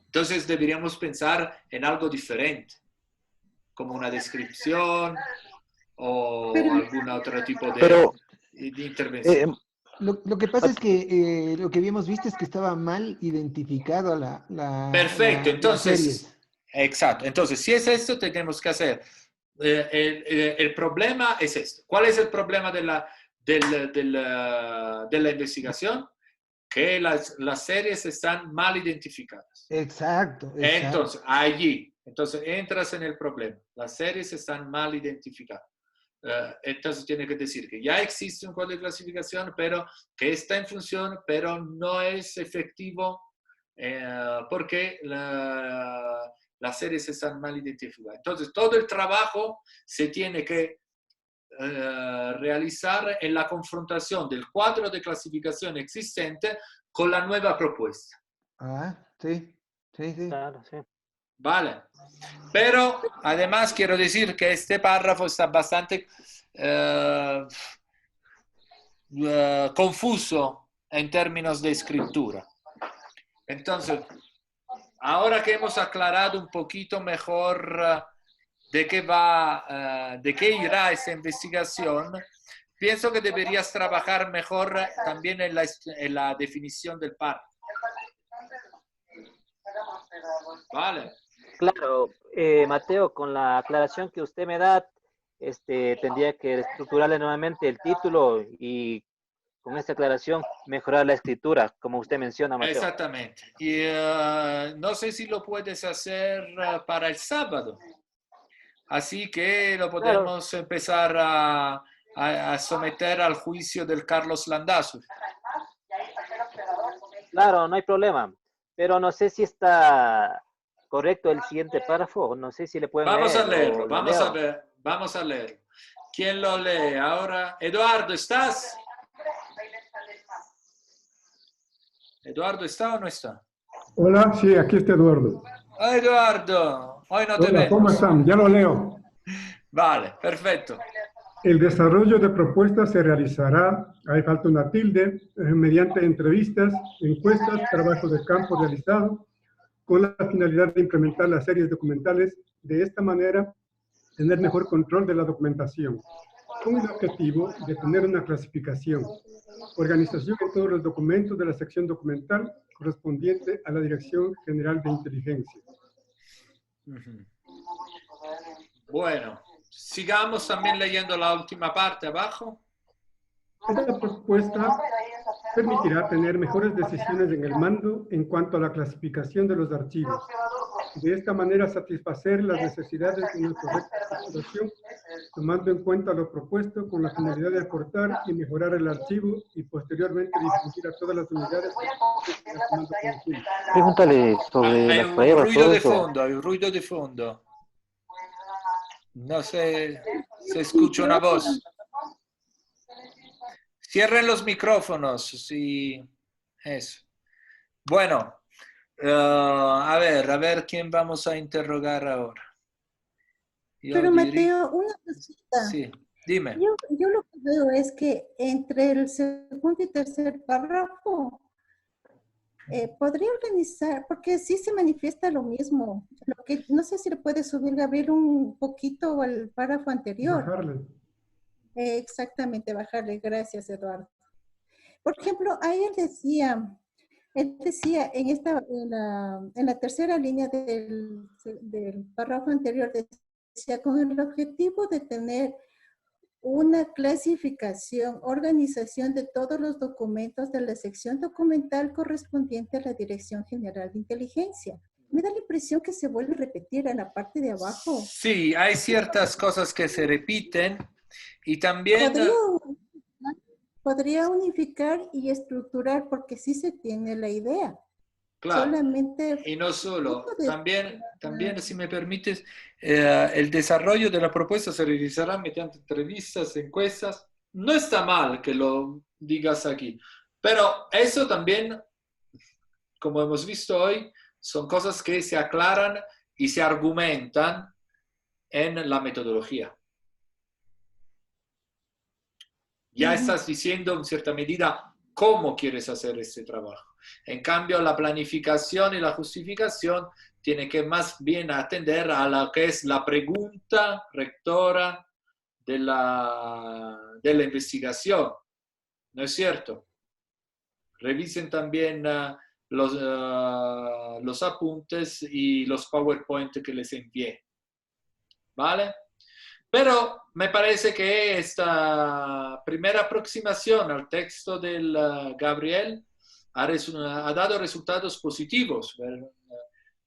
Entonces deberíamos pensar en algo diferente, como una descripción o algún otro tipo de intervención. Lo que pasa es que lo que habíamos visto es que estaba mal identificado Perfecto, entonces, series. exacto. Entonces, si es esto, tenemos que hacer. El problema es esto. ¿Cuál es el problema de la investigación? Que las series están mal identificadas. Exacto. Entonces, allí, entras en el problema. Las series están mal identificadas. Entonces tiene que decir que ya existe un código de clasificación, pero que está en función, pero no es efectivo porque las series están mal identificadas. Entonces todo el trabajo se tiene que realizar en la confrontación del cuadro de clasificación existente con la nueva propuesta. Sí. Claro, sí. Vale. Pero además quiero decir que este párrafo está bastante confuso en términos de escritura. Entonces, ahora que hemos aclarado un poquito mejor de qué irá esta investigación, pienso que deberías trabajar mejor también en la definición del párrafo. Vale. Claro, Mateo, con la aclaración que usted me da, tendría que estructurarle nuevamente el título y con esta aclaración mejorar la escritura, como usted menciona, Mateo. Exactamente. Y no sé si lo puedes hacer para el sábado. Así que lo podemos empezar a someter al juicio del Carlos Landazzo. Claro, no hay problema. Pero no sé si está correcto el siguiente párrafo. No sé si le pueden Vamos leer. a leerlo, vamos a leerlo. ¿Quién lo lee ahora? Eduardo, ¿estás? ¿Eduardo está o no está? Hola, sí, aquí está Eduardo. Eduardo, hoy no te Hola, vemos. ¿cómo están? Ya lo leo. Vale, perfecto. El desarrollo de propuestas se realizará, ahí falta una tilde, mediante entrevistas, encuestas, trabajo de campo realizado, con la finalidad de implementar las series documentales. De esta manera, tener mejor control de la documentación, con el objetivo de tener una clasificación, organización en todos los documentos de la sección documental correspondiente a la Dirección General de Inteligencia. Bueno, sigamos también leyendo la última parte abajo. Esta propuesta permitirá tener mejores decisiones en el mando en cuanto a la clasificación de los archivos. De esta manera satisfacer las necesidades de una correcta estructuración, tomando en cuenta lo propuesto con la finalidad de acortar y mejorar el archivo y posteriormente difundir a todas las unidades. Pregúntale sobre Hay las un pruebas, ruido todo de eso. fondo, hay un ruido de fondo. No sé, se escucha una voz. Cierren los micrófonos, sí, eso. Bueno, a ver quién vamos a interrogar ahora. Pero Mateo, una cosita. Sí, dime. Yo lo que veo es que entre el segundo y tercer párrafo podría organizar, porque sí se manifiesta lo mismo. Lo que, no sé si le puede subir, Gabriel, un poquito al párrafo anterior. Bajarle. Exactamente, bajarle. Gracias, Eduardo. Por ejemplo, ahí él decía en la tercera línea del párrafo anterior, decía, con el objetivo de tener una clasificación, organización de todos los documentos de la sección documental correspondiente a la Dirección General de Inteligencia. Me da la impresión que se vuelve a repetir en la parte de abajo. Sí, hay ciertas cosas que se repiten y también... Podría unificar y estructurar porque sí se tiene la idea. Claro, solamente... y no solo, también si me permites, el desarrollo de la propuesta se realizará mediante entrevistas, encuestas. No está mal que lo digas aquí, pero eso también, como hemos visto hoy, son cosas que se aclaran y se argumentan en la metodología. Ya estás diciendo en cierta medida cómo quieres hacer este trabajo. En cambio, la planificación y la justificación tiene que más bien atender a lo que es la pregunta rectora de la investigación. ¿No es cierto? Revisen también los apuntes y los PowerPoint que les envié. ¿Vale? Pero me parece que esta primera aproximación al texto del Gabriel ha dado resultados positivos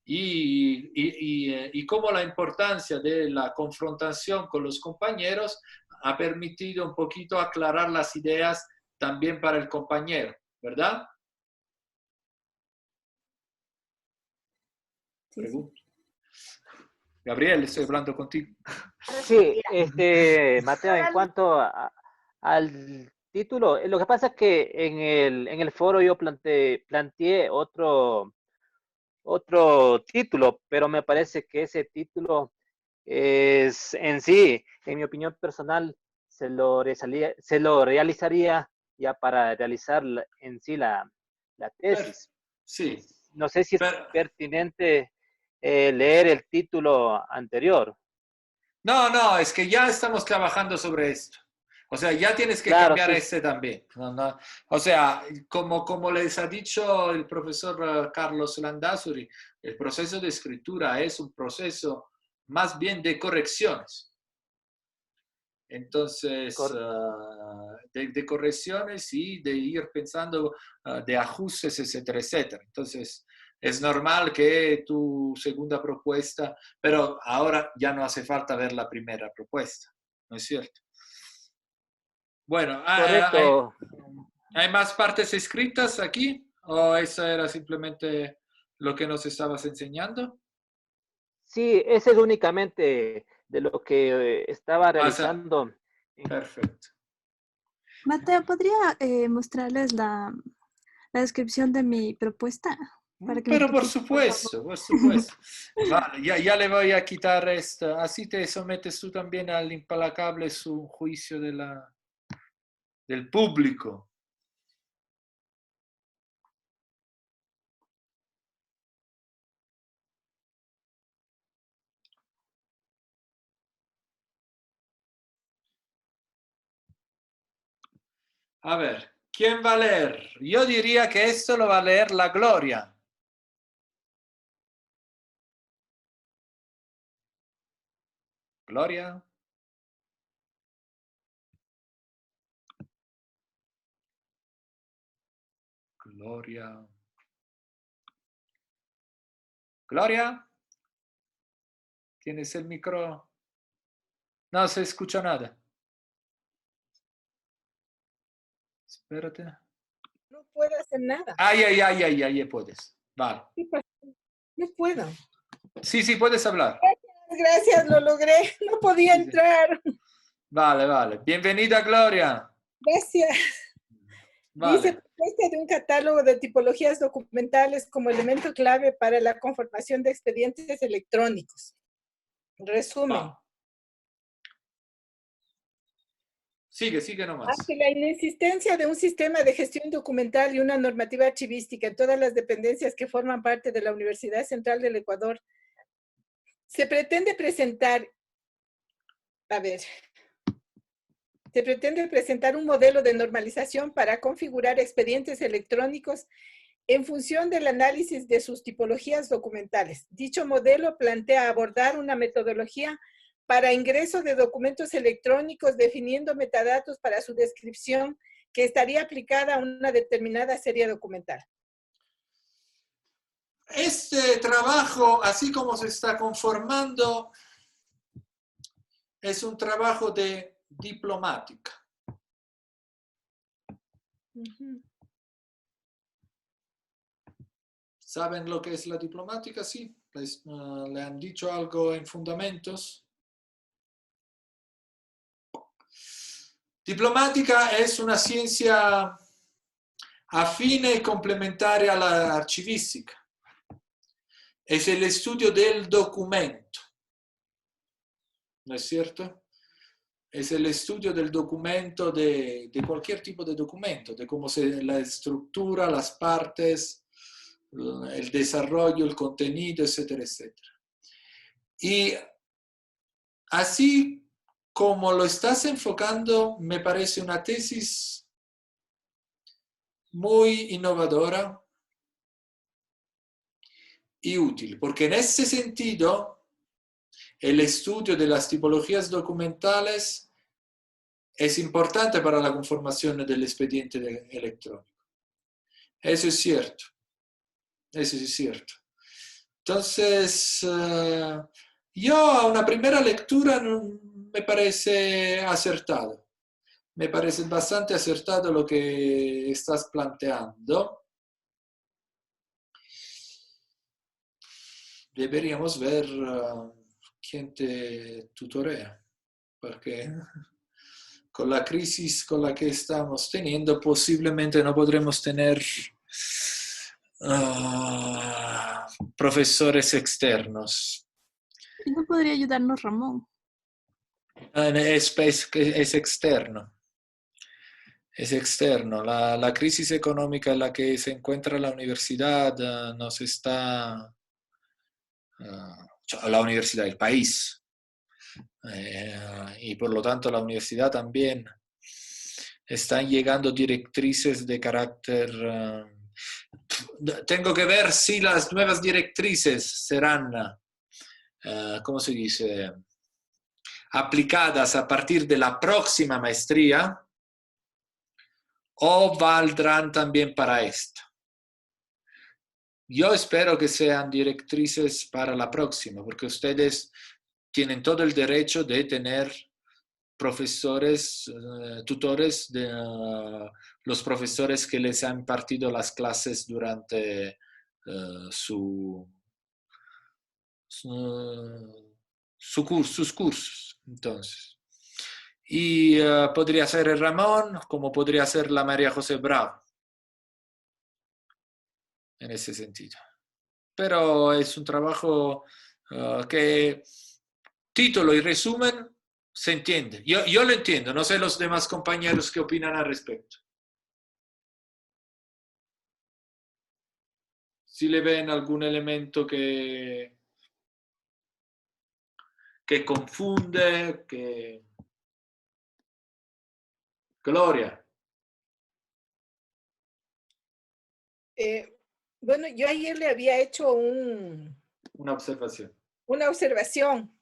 y como la importancia de la confrontación con los compañeros ha permitido un poquito aclarar las ideas también para el compañero, ¿verdad? Sí, Pregunto. Gabriel, estoy hablando contigo. Sí, Mateo, en cuanto al título, lo que pasa es que en el foro yo planteé otro título, pero me parece que ese título es en sí, en mi opinión personal, se lo realizaría ya para realizar en sí la tesis. Sí. No sé si es pertinente leer el título anterior. No, es que ya estamos trabajando sobre esto. O sea, ya tienes que Claro, cambiar sí. también. No. O sea, como les ha dicho el profesor Carlos Landazuri, el proceso de escritura es un proceso más bien de correcciones. Entonces, de correcciones y de ir pensando de ajustes, etcétera, etcétera. Entonces, es normal que tu segunda propuesta, pero ahora ya no hace falta ver la primera propuesta, ¿no es cierto? Bueno, Correcto. ¿hay más partes escritas aquí? ¿O eso era simplemente lo que nos estabas enseñando? Sí, ese es únicamente de lo que estaba realizando. Perfecto. Mateo, ¿podría mostrarles la descripción de mi propuesta? Para que me Pero por etiqueten, por favor. supuesto, por supuesto. Vale, ya le voy a quitar esto. Así te sometes tú también al implacable su juicio del público. A ver, ¿quién va a leer? Yo diría que esto lo va a leer la Gloria. Gloria. Gloria. Gloria. ¿Tienes el micro? No se escucha nada. Espérate. No puedo hacer nada. Ay, puedes. Vale. No puedo. Sí, puedes hablar. Gracias, lo logré. No podía entrar. Vale. Bienvenida, Gloria. Gracias. Vale. Dice, propuesta de un catálogo de tipologías documentales como elemento clave para la conformación de expedientes electrónicos. Resumen. Sigue nomás. Ante la inexistencia de un sistema de gestión documental y una normativa archivística en todas las dependencias que forman parte de la Universidad Central del Ecuador, se pretende presentar, Se pretende presentar un modelo de normalización para configurar expedientes electrónicos en función del análisis de sus tipologías documentales. Dicho modelo plantea abordar una metodología para ingreso de documentos electrónicos definiendo metadatos para su descripción que estaría aplicada a una determinada serie documental. Este trabajo, así como se está conformando, es un trabajo de diplomática. ¿Saben lo que es la diplomática? Sí. ¿Le han dicho algo en fundamentos? Diplomática es una ciencia afine y complementaria a la archivística. Es el estudio del documento. ¿No es cierto? Es el estudio del documento, de cualquier tipo de documento, de cómo la estructura, las partes, el desarrollo, el contenido, etcétera, etcétera. Y así como lo estás enfocando, me parece una tesis muy innovadora y útil, porque en ese sentido, el estudio de las tipologías documentales es importante para la conformación del expediente electrónico. Eso es cierto. Eso es cierto. Entonces, yo a una primera lectura me parece acertado. Me parece bastante acertado lo que estás planteando. Deberíamos ver quién te tutorea, porque con la crisis con la que estamos teniendo, posiblemente no podremos tener profesores externos. ¿Y no podría ayudarnos Ramón? Es externo. Es externo. La crisis económica en la que se encuentra la universidad nos está... la universidad, el país. Y por lo tanto la universidad también están llegando directrices de carácter... tengo que ver si las nuevas directrices serán, ¿cómo se dice?, aplicadas a partir de la próxima maestría o valdrán también para esta. Yo espero que sean directrices para la próxima, porque ustedes tienen todo el derecho de tener profesores, tutores de los profesores que les han impartido las clases durante sus cursos. Entonces, y podría ser el Ramón, como podría ser la María José Bravo, en ese sentido. Pero es un trabajo que, título y resumen, se entiende. Yo lo entiendo, no sé los demás compañeros qué opinan al respecto. Si le ven algún elemento que confunde, que... Gloria. Bueno, yo ayer le había hecho una observación. Una observación,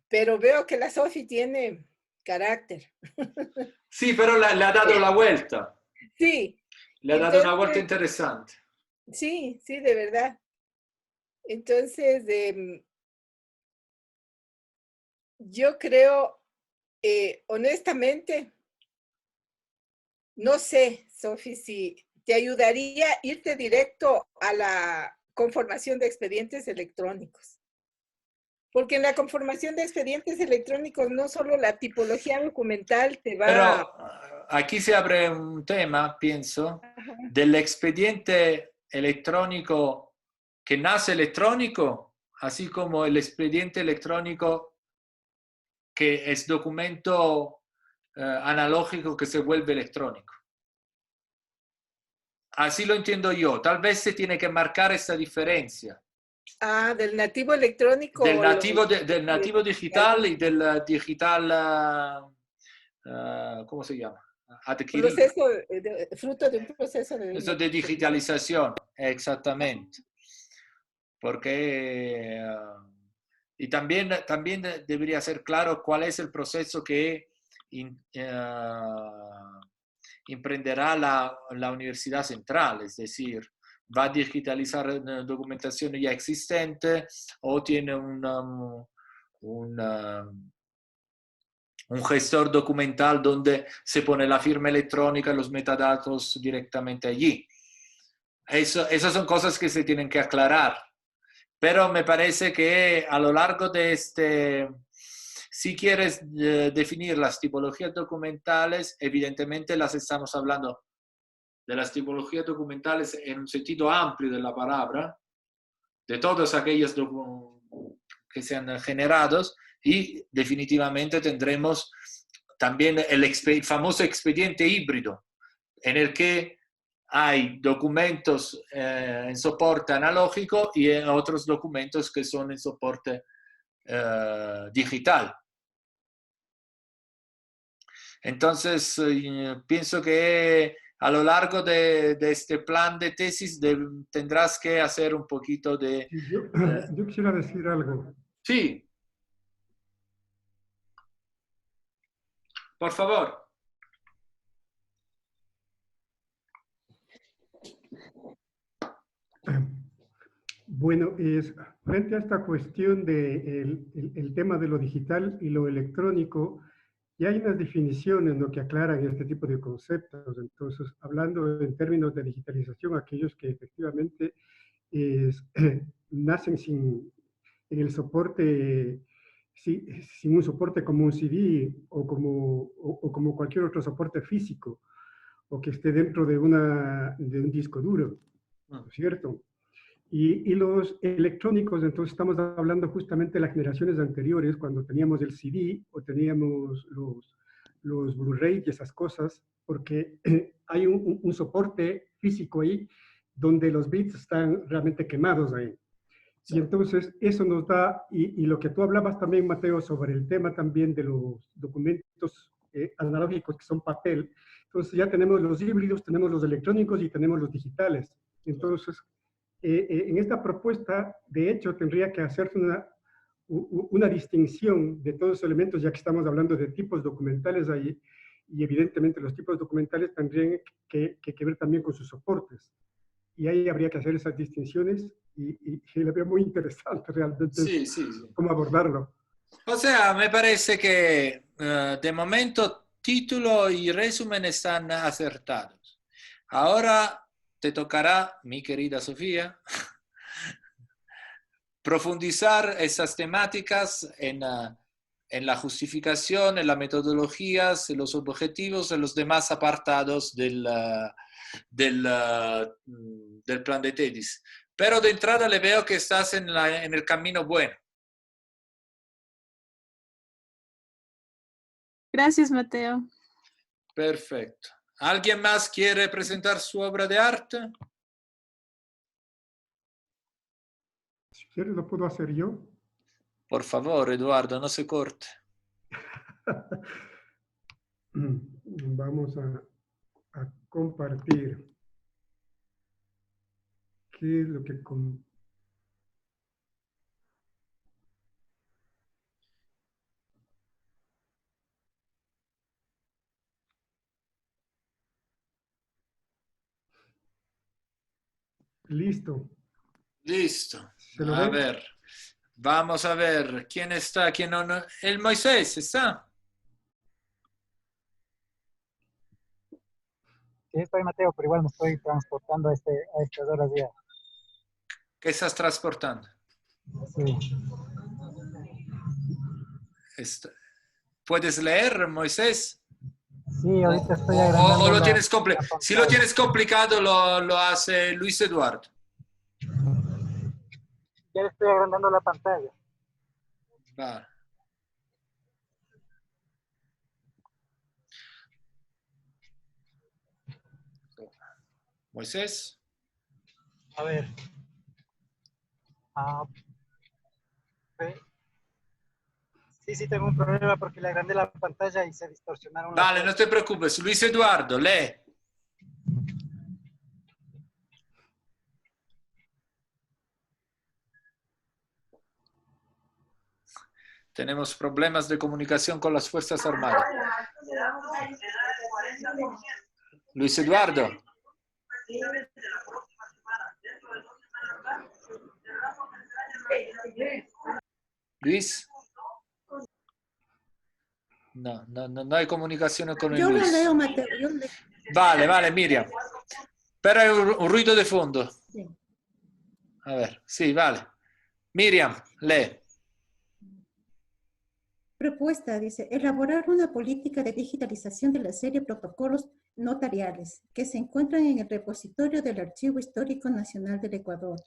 pero veo que la Sofi tiene carácter. Sí, pero le ha dado la vuelta. Sí. Le ha dado una vuelta interesante. Sí, sí, de verdad. Entonces, yo creo, honestamente, no sé, Sofi, si te ayudaría irte directo a la conformación de expedientes electrónicos. Porque en la conformación de expedientes electrónicos no solo la tipología documental te va... Pero aquí se abre un tema, pienso, del expediente electrónico que nace electrónico, así como el expediente electrónico que es documento analógico que se vuelve electrónico. Así lo entiendo yo. Tal vez se tiene que marcar esta diferencia. Ah, del nativo electrónico. Del nativo digital y del digital ¿cómo se llama? Adquirido. Fruto de un proceso Eso de digitalización, exactamente. Porque, y también debería ser claro cuál es el proceso que emprenderá la Universidad Central, es decir, va a digitalizar documentación ya existente o tiene un gestor documental donde se pone la firma electrónica, los metadatos directamente allí. Esas son cosas que se tienen que aclarar. Pero me parece que a lo largo de si quieres definir las tipologías documentales, evidentemente las estamos hablando de las tipologías documentales en un sentido amplio de la palabra, de todos aquellos que sean generados, y definitivamente tendremos también el famoso expediente híbrido, en el que hay documentos en soporte analógico y otros documentos que son en soporte digital. Entonces, pienso que a lo largo de este plan de tesis tendrás que hacer un poquito de... Yo quisiera decir algo. Sí. Por favor. Bueno, frente a esta cuestión del tema de lo digital y lo electrónico, ya hay unas definiciones, ¿no?, que aclaran este tipo de conceptos. Entonces, hablando en términos de digitalización, aquellos que efectivamente nacen en el soporte, sin un soporte como un CD o como cualquier otro soporte físico, o que esté dentro de un disco duro, ¿no es cierto? Y los electrónicos, entonces estamos hablando justamente de las generaciones anteriores, cuando teníamos el CD o teníamos los Blu-ray y esas cosas, porque hay un soporte físico ahí donde los bits están realmente quemados ahí. Y entonces eso nos da, y lo que tú hablabas también, Mateo, sobre el tema también de los documentos analógicos que son papel, entonces ya tenemos los híbridos, tenemos los electrónicos y tenemos los digitales. Entonces, en esta propuesta, de hecho, tendría que hacerse una distinción de todos los elementos, ya que estamos hablando de tipos documentales ahí, y evidentemente los tipos documentales tendrían que ver también con sus soportes. Y ahí habría que hacer esas distinciones y le veo muy interesante realmente sí. cómo abordarlo. O sea, me parece que de momento título y resumen están acertados. Ahora te tocará, mi querida Sofía, profundizar esas temáticas en la justificación, en las metodologías, en los objetivos, en los demás apartados del plan de tesis. Pero de entrada le veo que estás en el camino bueno. Gracias, Mateo. Perfecto. ¿Alguien más quiere presentar su obra de arte? Si quieres, lo puedo hacer yo. Por favor, Eduardo, no se corte. Vamos a compartir. ¿Qué es lo que... Listo. Listo. ¿Se lo A ven? ver. Vamos a ver. ¿Quién está? ¿Quién no? El Moisés, ¿está? Sí, estoy, Mateo, pero igual me estoy transportando a estas horas ya. ¿Qué estás transportando? Sí. ¿Puedes leer, Moisés? Sí, ahorita estoy agrandando o lo la tienes si lo pantalla. tienes complicado, lo hace Luis Eduardo. Ya estoy agrandando la pantalla. Vale. Moisés. A ver. Sí, tengo un problema porque le agrandé la pantalla y se distorsionaron. Vale, no te preocupes. Luis Eduardo, lee. Tenemos problemas de comunicación con las Fuerzas Armadas. Luis Eduardo. Luis. No hay comunicación con el Yo Luis. lo leo, Mateo. Yo leo. Vale, Miriam. Pero hay un ruido de fondo. Sí. A ver, sí, vale. Miriam, lee. Propuesta, dice, elaborar una política de digitalización de la serie de protocolos notariales que se encuentran en el repositorio del Archivo Histórico Nacional del Ecuador.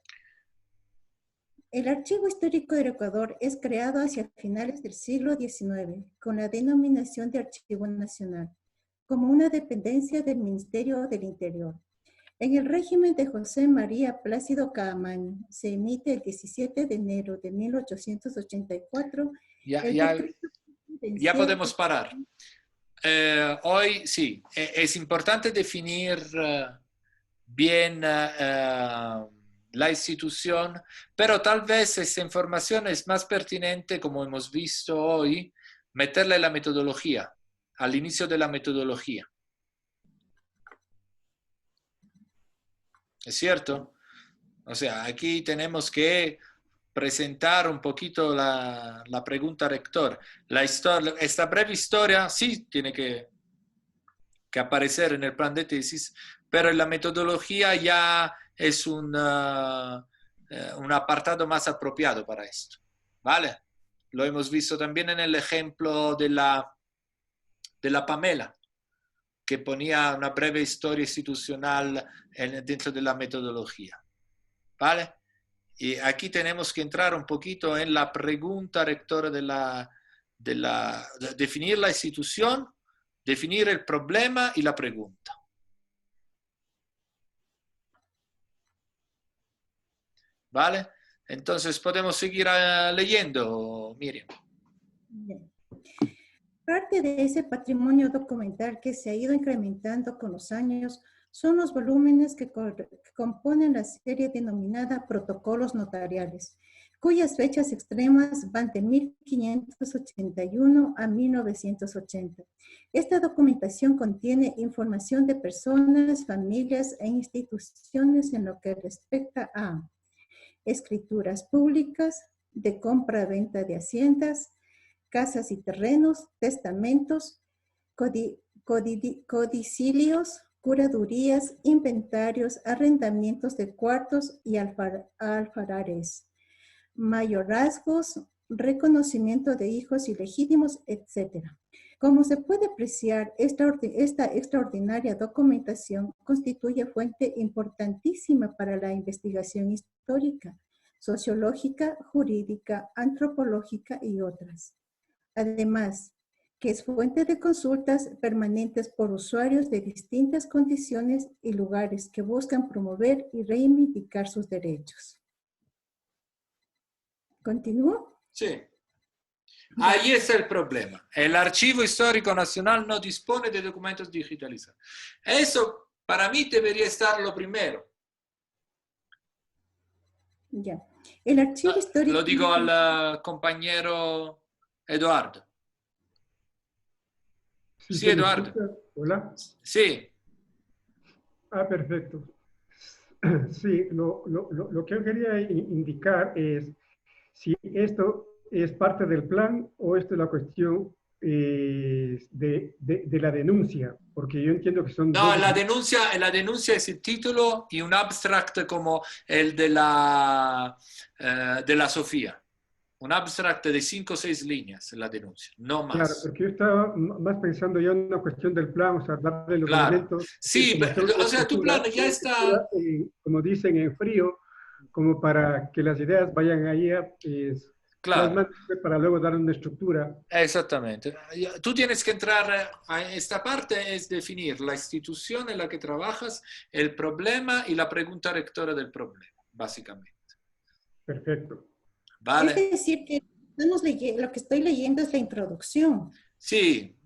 El Archivo Histórico del Ecuador es creado hacia finales del siglo XIX con la denominación de Archivo Nacional, como una dependencia del Ministerio del Interior. En el régimen de José María Plácido Caamaño se emite el 17 de enero de 1884. Ya podemos parar. Hoy sí, es importante definir bien la institución, pero tal vez esa información es más pertinente, como hemos visto hoy, meterla en la metodología, al inicio de la metodología. ¿Es cierto? O sea, aquí tenemos que presentar un poquito la pregunta rector. Esta breve historia sí tiene que aparecer en el plan de tesis, pero en la metodología ya es un apartado más apropiado para esto. ¿Vale? Lo hemos visto también en el ejemplo de la Pamela, que ponía una breve historia institucional dentro de la metodología. ¿Vale? Y aquí tenemos que entrar un poquito en la pregunta rectora de definir la institución, definir el problema y la pregunta. ¿Vale? Entonces podemos seguir leyendo, Miriam. Bien. Parte de ese patrimonio documental que se ha ido incrementando con los años son los volúmenes que componen la serie denominada Protocolos Notariales, cuyas fechas extremas van de 1581 a 1980. Esta documentación contiene información de personas, familias e instituciones en lo que respecta a escrituras públicas, de compra-venta de haciendas, casas y terrenos, testamentos, codicilios, curadurías, inventarios, arrendamientos de cuartos y alfarares, mayorazgos, reconocimiento de hijos ilegítimos, etc. Como se puede apreciar, esta extraordinaria documentación constituye fuente importantísima para la investigación histórica, sociológica, jurídica, antropológica y otras. Además, que es fuente de consultas permanentes por usuarios de distintas condiciones y lugares que buscan promover y reivindicar sus derechos. ¿Continúo? Sí. Ahí está el problema. El Archivo Histórico Nacional no dispone de documentos digitalizados. Eso para mí debería estar lo primero. Ya. El Archivo Histórico... Lo digo al compañero Eduardo. Sí, Eduardo. Hola. Sí. Ah, perfecto. Sí, lo que yo quería indicar es si esto es parte del plan o esto es la cuestión de la denuncia, porque yo entiendo que son... No, la denuncia es el título y un abstract como el de la Sofía. Un abstract de 5 o 6 líneas en la denuncia, no más. Claro, porque yo estaba más pensando ya en una cuestión del plan, o sea, darle los elementos. Sí, o sea, tu plan ya está... como dicen, en frío, como para que las ideas vayan ahí claro, para luego dar una estructura. Exactamente. Tú tienes que entrar a esta parte, es definir la institución en la que trabajas, el problema y la pregunta rectora del problema, básicamente. Perfecto. Vale. Es decir, que lo que estoy leyendo es la introducción. Sí,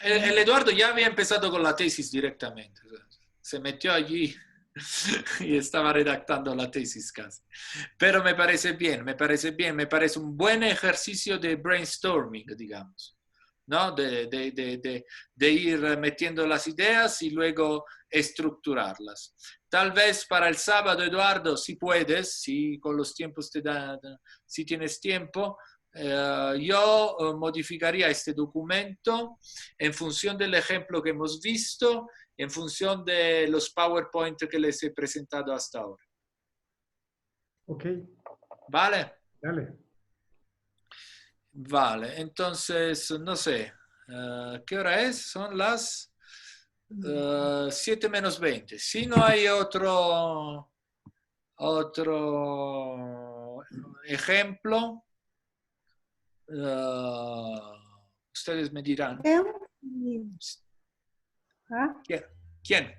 el Eduardo ya había empezado con la tesis directamente. Se metió allí y estaba redactando la tesis casi. Pero me parece bien, me parece un buen ejercicio de brainstorming, digamos, ¿no? De ir metiendo las ideas y luego estructurarlas. Tal vez para el sábado, Eduardo, si puedes, si con los tiempos si tienes tiempo, yo modificaría este documento en función del ejemplo que hemos visto, en función de los PowerPoint que les he presentado hasta ahora. Ok. ¿Vale? Dale. Vale, entonces, no sé, ¿qué hora es? Son las 7 menos 20. Si no hay otro ejemplo, ustedes me dirán. ¿Quién?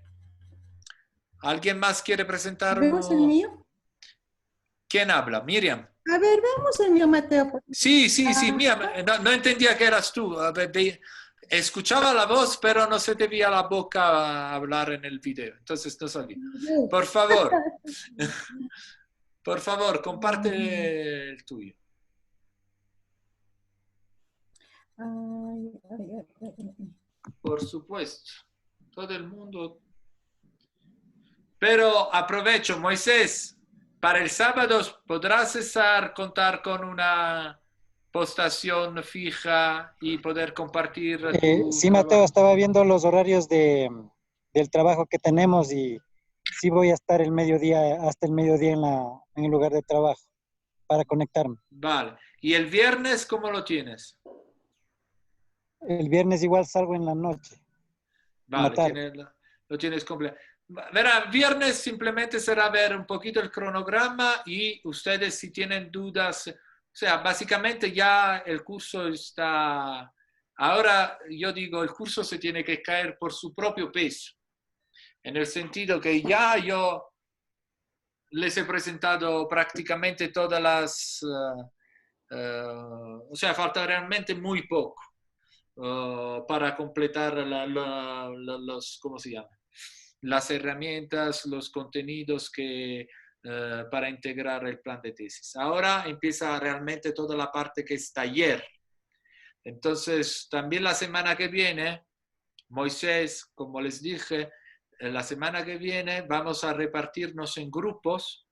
¿Alguien más quiere presentar? ¿Vemos el mío? ¿Quién habla? Miriam. A ver, vemos el mío, Mateo. Sí, mía, no entendía que eras tú. Escuchaba la voz, pero no se te veía la boca hablar en el video. Entonces no sabía. Por favor, comparte el tuyo. Por supuesto. Todo el mundo. Pero aprovecho, Moisés, para el sábado podrás contar con una postación fija y poder compartir. Sí, Mateo, estaba viendo los horarios del trabajo que tenemos y sí voy a estar hasta el mediodía en el lugar de trabajo para conectarme. Vale. ¿Y el viernes cómo lo tienes? El viernes igual salgo en la noche. Vale, lo tienes completo. Verá, viernes simplemente será ver un poquito el cronograma y ustedes si tienen dudas, o sea, básicamente ya el curso está, ahora yo digo, el curso se tiene que caer por su propio peso, en el sentido que ya yo les he presentado prácticamente todas las, o sea, falta realmente muy poco para completar los, ¿cómo se llama? Las herramientas, los contenidos para integrar el plan de tesis. Ahora empieza realmente toda la parte que es taller. Entonces, también la semana que viene, Moisés, como les dije, la semana que viene vamos a repartirnos en grupos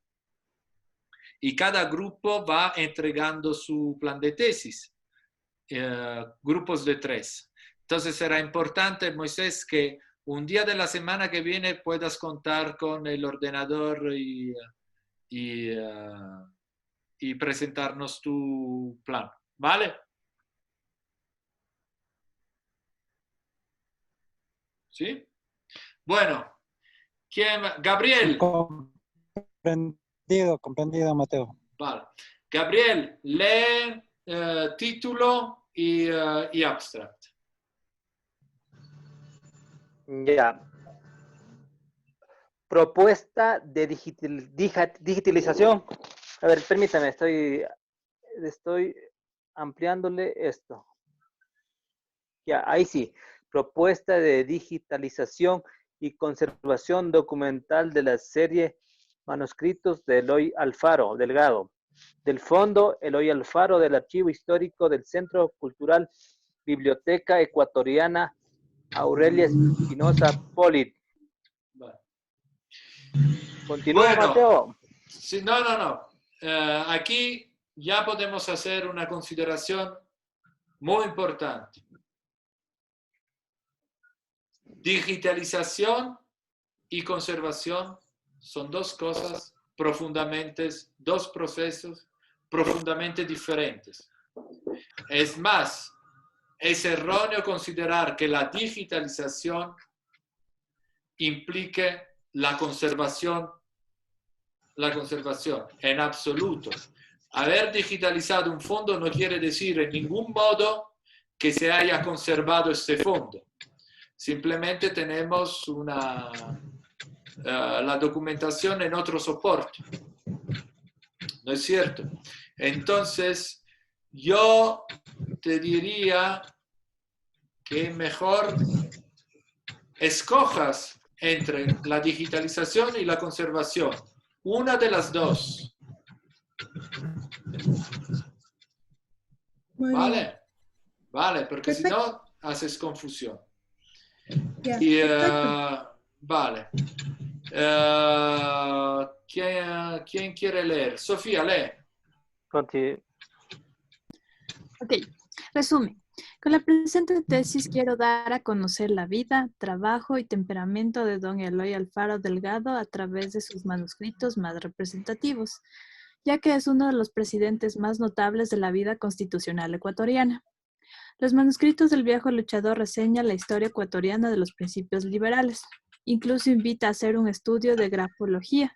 y cada grupo va entregando su plan de tesis. Grupos de 3. Entonces, será importante, Moisés, que un día de la semana que viene puedas contar con el ordenador y presentarnos tu plan. ¿Vale? ¿Sí? Bueno. ¿Quién? Gabriel. Comprendido, Mateo. Vale. Gabriel, lee título y abstract. Ya. Propuesta de digitalización. A ver, permítame, estoy ampliándole esto. Ya, ahí sí. Propuesta de digitalización y conservación documental de la serie Manuscritos de Eloy Alfaro Delgado, del Fondo Eloy Alfaro del Archivo Histórico del Centro Cultural Biblioteca Ecuatoriana Aurelia Espinosa Polit. Vale. Continúa, bueno, Mateo. Sí, no. Aquí ya podemos hacer una consideración muy importante. Digitalización y conservación son dos cosas dos procesos profundamente diferentes. Es más, es erróneo considerar que la digitalización implique la conservación en absoluto. Haber digitalizado un fondo no quiere decir en ningún modo que se haya conservado este fondo. Simplemente tenemos la documentación en otro soporte. ¿No es cierto? Entonces, yo te diría que mejor escojas entre la digitalización y la conservación. Una de las dos. Muy bien. ¿Vale? Vale, porque si Perfecto. no, haces confusión. Ya, Y, perfecto. vale. ¿Quién quiere leer? Sofía, lee. Ok, resumen. Con la presente tesis quiero dar a conocer la vida, trabajo y temperamento de don Eloy Alfaro Delgado a través de sus manuscritos más representativos, ya que es uno de los presidentes más notables de la vida constitucional ecuatoriana. Los manuscritos del viejo luchador reseñan la historia ecuatoriana de los principios liberales. Incluso invita a hacer un estudio de grafología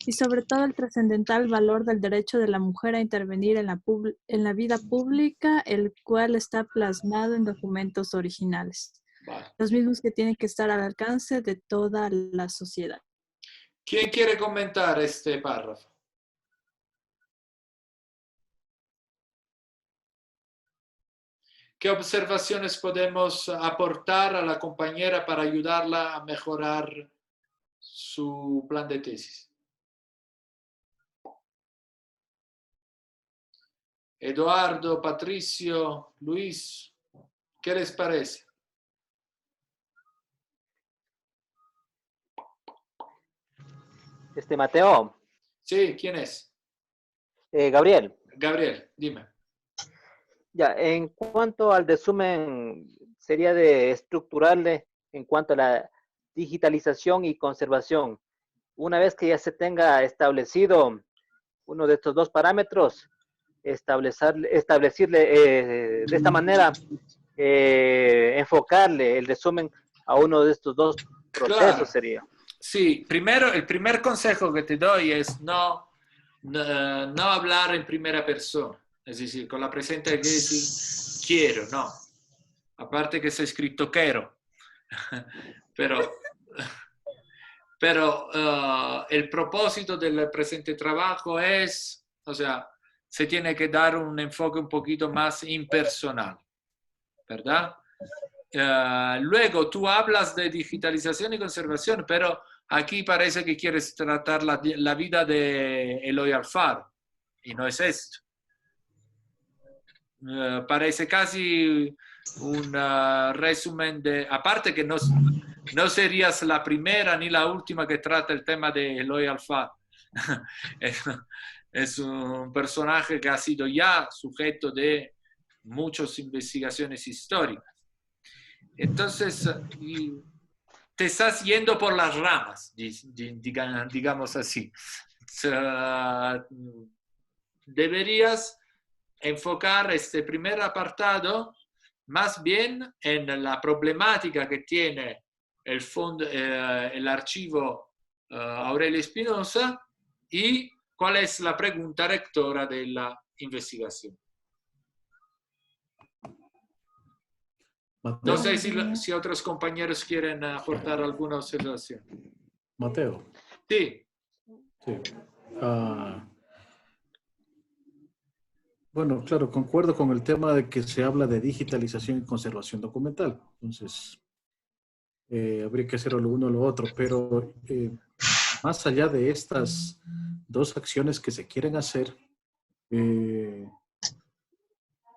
y sobre todo el trascendental valor del derecho de la mujer a intervenir en la vida pública, el cual está plasmado en documentos originales, Vale. los mismos que tienen que estar al alcance de toda la sociedad. ¿Quién quiere comentar este párrafo? ¿Qué observaciones podemos aportar a la compañera para ayudarla a mejorar su plan de tesis? Eduardo, Patricio, Luis, ¿qué les parece? Mateo. Sí, ¿quién es? Gabriel. Gabriel, dime. Ya, en cuanto al resumen, sería de estructurarle en cuanto a la digitalización y conservación. Una vez que ya se tenga establecido uno de estos dos parámetros, establecerle de esta manera, enfocarle el resumen a uno de estos dos procesos, Claro. sería. Sí, primero, el primer consejo que te doy es no hablar en primera persona. Es decir, con la presente tesis, quiero, no. Aparte que está escrito quiero. Pero el propósito del presente trabajo es, o sea, se tiene que dar un enfoque un poquito más impersonal, ¿verdad? Luego tú hablas de digitalización y conservación, pero aquí parece que quieres tratar la vida de Eloy Alfaro, y no es esto. Parece casi un resumen de, aparte que no serías la primera ni la última que trata el tema de Eloy Alfaro. Es un personaje que ha sido ya sujeto de muchas investigaciones históricas. Entonces, te estás yendo por las ramas, digamos así. Deberías enfocar este primer apartado más bien en la problemática que tiene el archivo Aurelio Espinosa y cuál es la pregunta rectora de la investigación. No sé si otros compañeros quieren aportar alguna observación. Mateo. Sí. Sí. Bueno, claro, concuerdo con el tema de que se habla de digitalización y conservación documental. Entonces, habría que hacer lo uno o lo otro, pero más allá de estas dos acciones que se quieren hacer,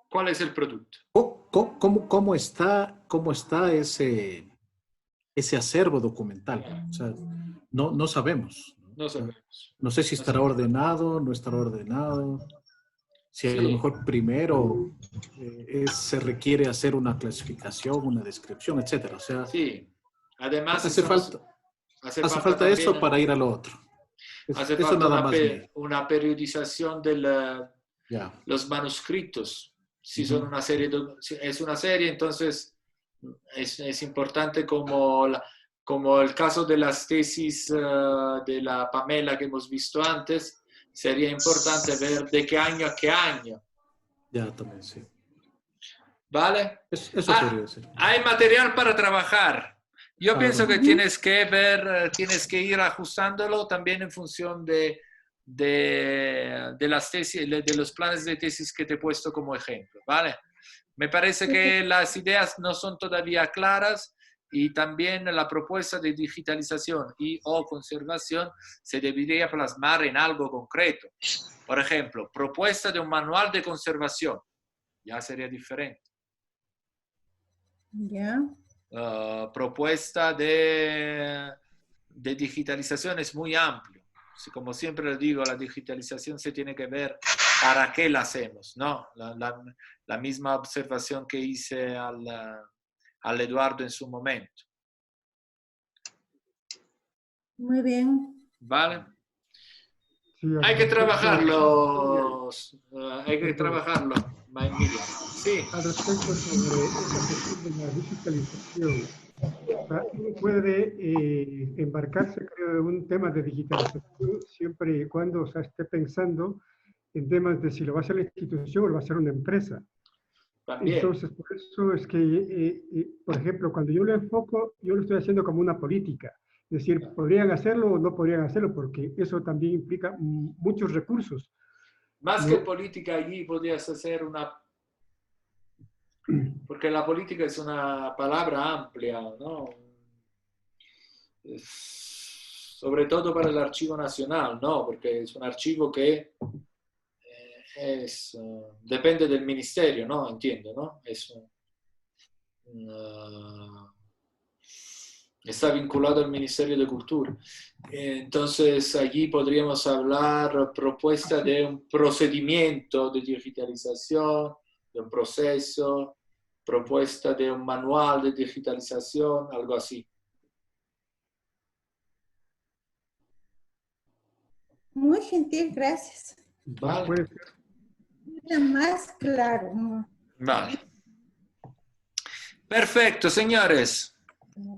¿cuál es el producto? ¿Cómo está ese acervo documental? O sea, no sabemos. No sabemos. No sé si estará ordenado, no estará ordenado. Si a lo mejor primero se requiere hacer una clasificación, una descripción, etcétera. O sea, sí. Además, hace falta eso para ir a lo otro. Hace eso falta nada más una periodización de los manuscritos. Si son una serie, es una serie, entonces es importante como el caso de las tesis de la Pamela que hemos visto antes. Sería importante ver de qué año a qué año. Ya, también, sí. ¿Vale? Eso podría ser. Hay material para trabajar. Yo pienso que tienes que ir ajustándolo también en función de de las tesis, de los planes de tesis que te he puesto como ejemplo, ¿vale? Me parece que las ideas no son todavía claras y también la propuesta de digitalización y o conservación se debería plasmar en algo concreto. Por ejemplo, propuesta de un manual de conservación, ya sería diferente. Ya. Propuesta de digitalización es muy amplio. Como siempre lo digo, la digitalización se tiene que ver para qué la hacemos, ¿no? La misma observación que hice al Eduardo en su momento. Muy bien. ¿Vale? Sí, Hay que al trabajarlo, Miriam. Sí. Al respecto sobre esta cuestión de la digitalización, o sea, uno puede embarcarse, creo, en un tema de digitalización siempre y cuando, o sea, esté pensando en temas de si lo va a hacer la institución o lo va a hacer una empresa. También. Entonces, por eso es que, por ejemplo, cuando yo lo enfoco, yo lo estoy haciendo como una política. Es decir, podrían hacerlo o no podrían hacerlo, porque eso también implica muchos recursos. Más ¿no? que política, allí podrías hacer una... Porque la política es una palabra amplia, ¿no? Sobre todo para el Archivo Nacional, ¿no? Porque es un archivo que depende del ministerio, ¿no? Entiendo, ¿no? Está vinculado al Ministerio de Cultura. Entonces, allí podríamos hablar propuesta de un procedimiento de digitalización, de un proceso, propuesta de un manual de digitalización, algo así. Muy gentil, gracias. Vale. Puede ser. Era más claro. ¿no? Vale. Perfecto, señores.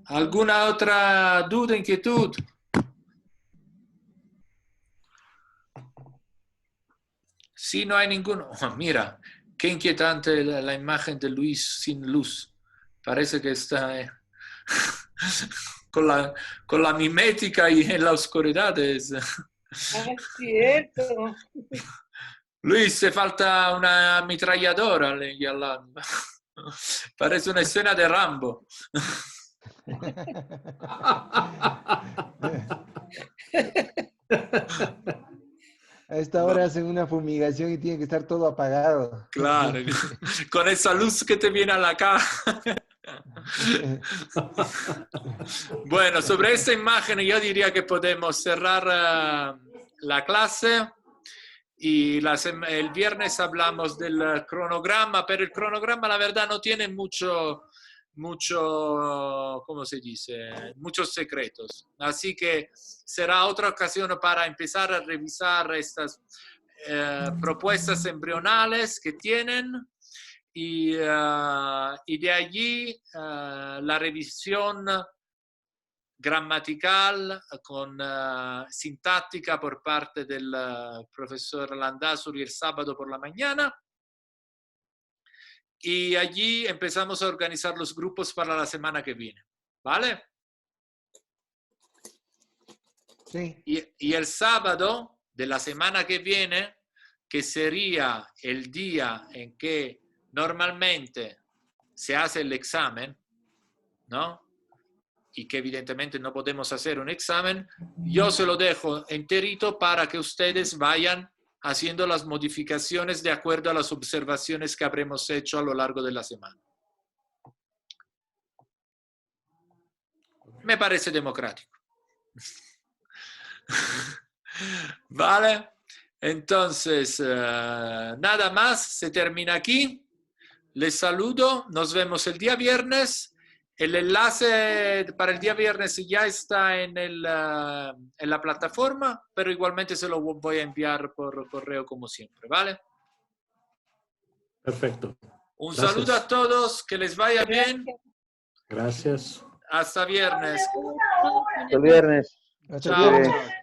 ¿Alguna otra duda, inquietud? Si no hay ninguno. Oh, mira, qué inquietante la imagen de Luis sin luz. Parece que está con la mimética y en la oscuridad. Es cierto. Luis, se falta una ametralladora lì al lado. Parece una escena de Rambo. A esta hora hacen una fumigación y tiene que estar todo apagado. Claro, con esa luz que te viene a la cara. Bueno, sobre esta imagen yo diría que podemos cerrar la clase y el viernes hablamos del cronograma, pero el cronograma la verdad no tiene mucho, ¿cómo se dice? Muchos secretos. Así que será otra ocasión para empezar a revisar estas propuestas embrionales que tienen y de allí la revisión gramatical con sintáctica por parte del profesor Landazuri el sábado por la mañana. Y allí empezamos a organizar los grupos para la semana que viene. ¿Vale? Sí. Y el sábado de la semana que viene, que sería el día en que normalmente se hace el examen, ¿no? Y que evidentemente no podemos hacer un examen, yo se lo dejo enterito para que ustedes vayan haciendo las modificaciones de acuerdo a las observaciones que habremos hecho a lo largo de la semana. Me parece democrático. Vale, entonces nada más, se termina aquí. Les saludo, nos vemos el día viernes. El enlace para el día viernes ya está en la plataforma, pero igualmente se lo voy a enviar por correo como siempre, ¿vale? Perfecto. Un Gracias. saludo a todos, que les vaya bien. Gracias. Hasta viernes. Hasta el viernes. Hasta Chao. luego. Chao.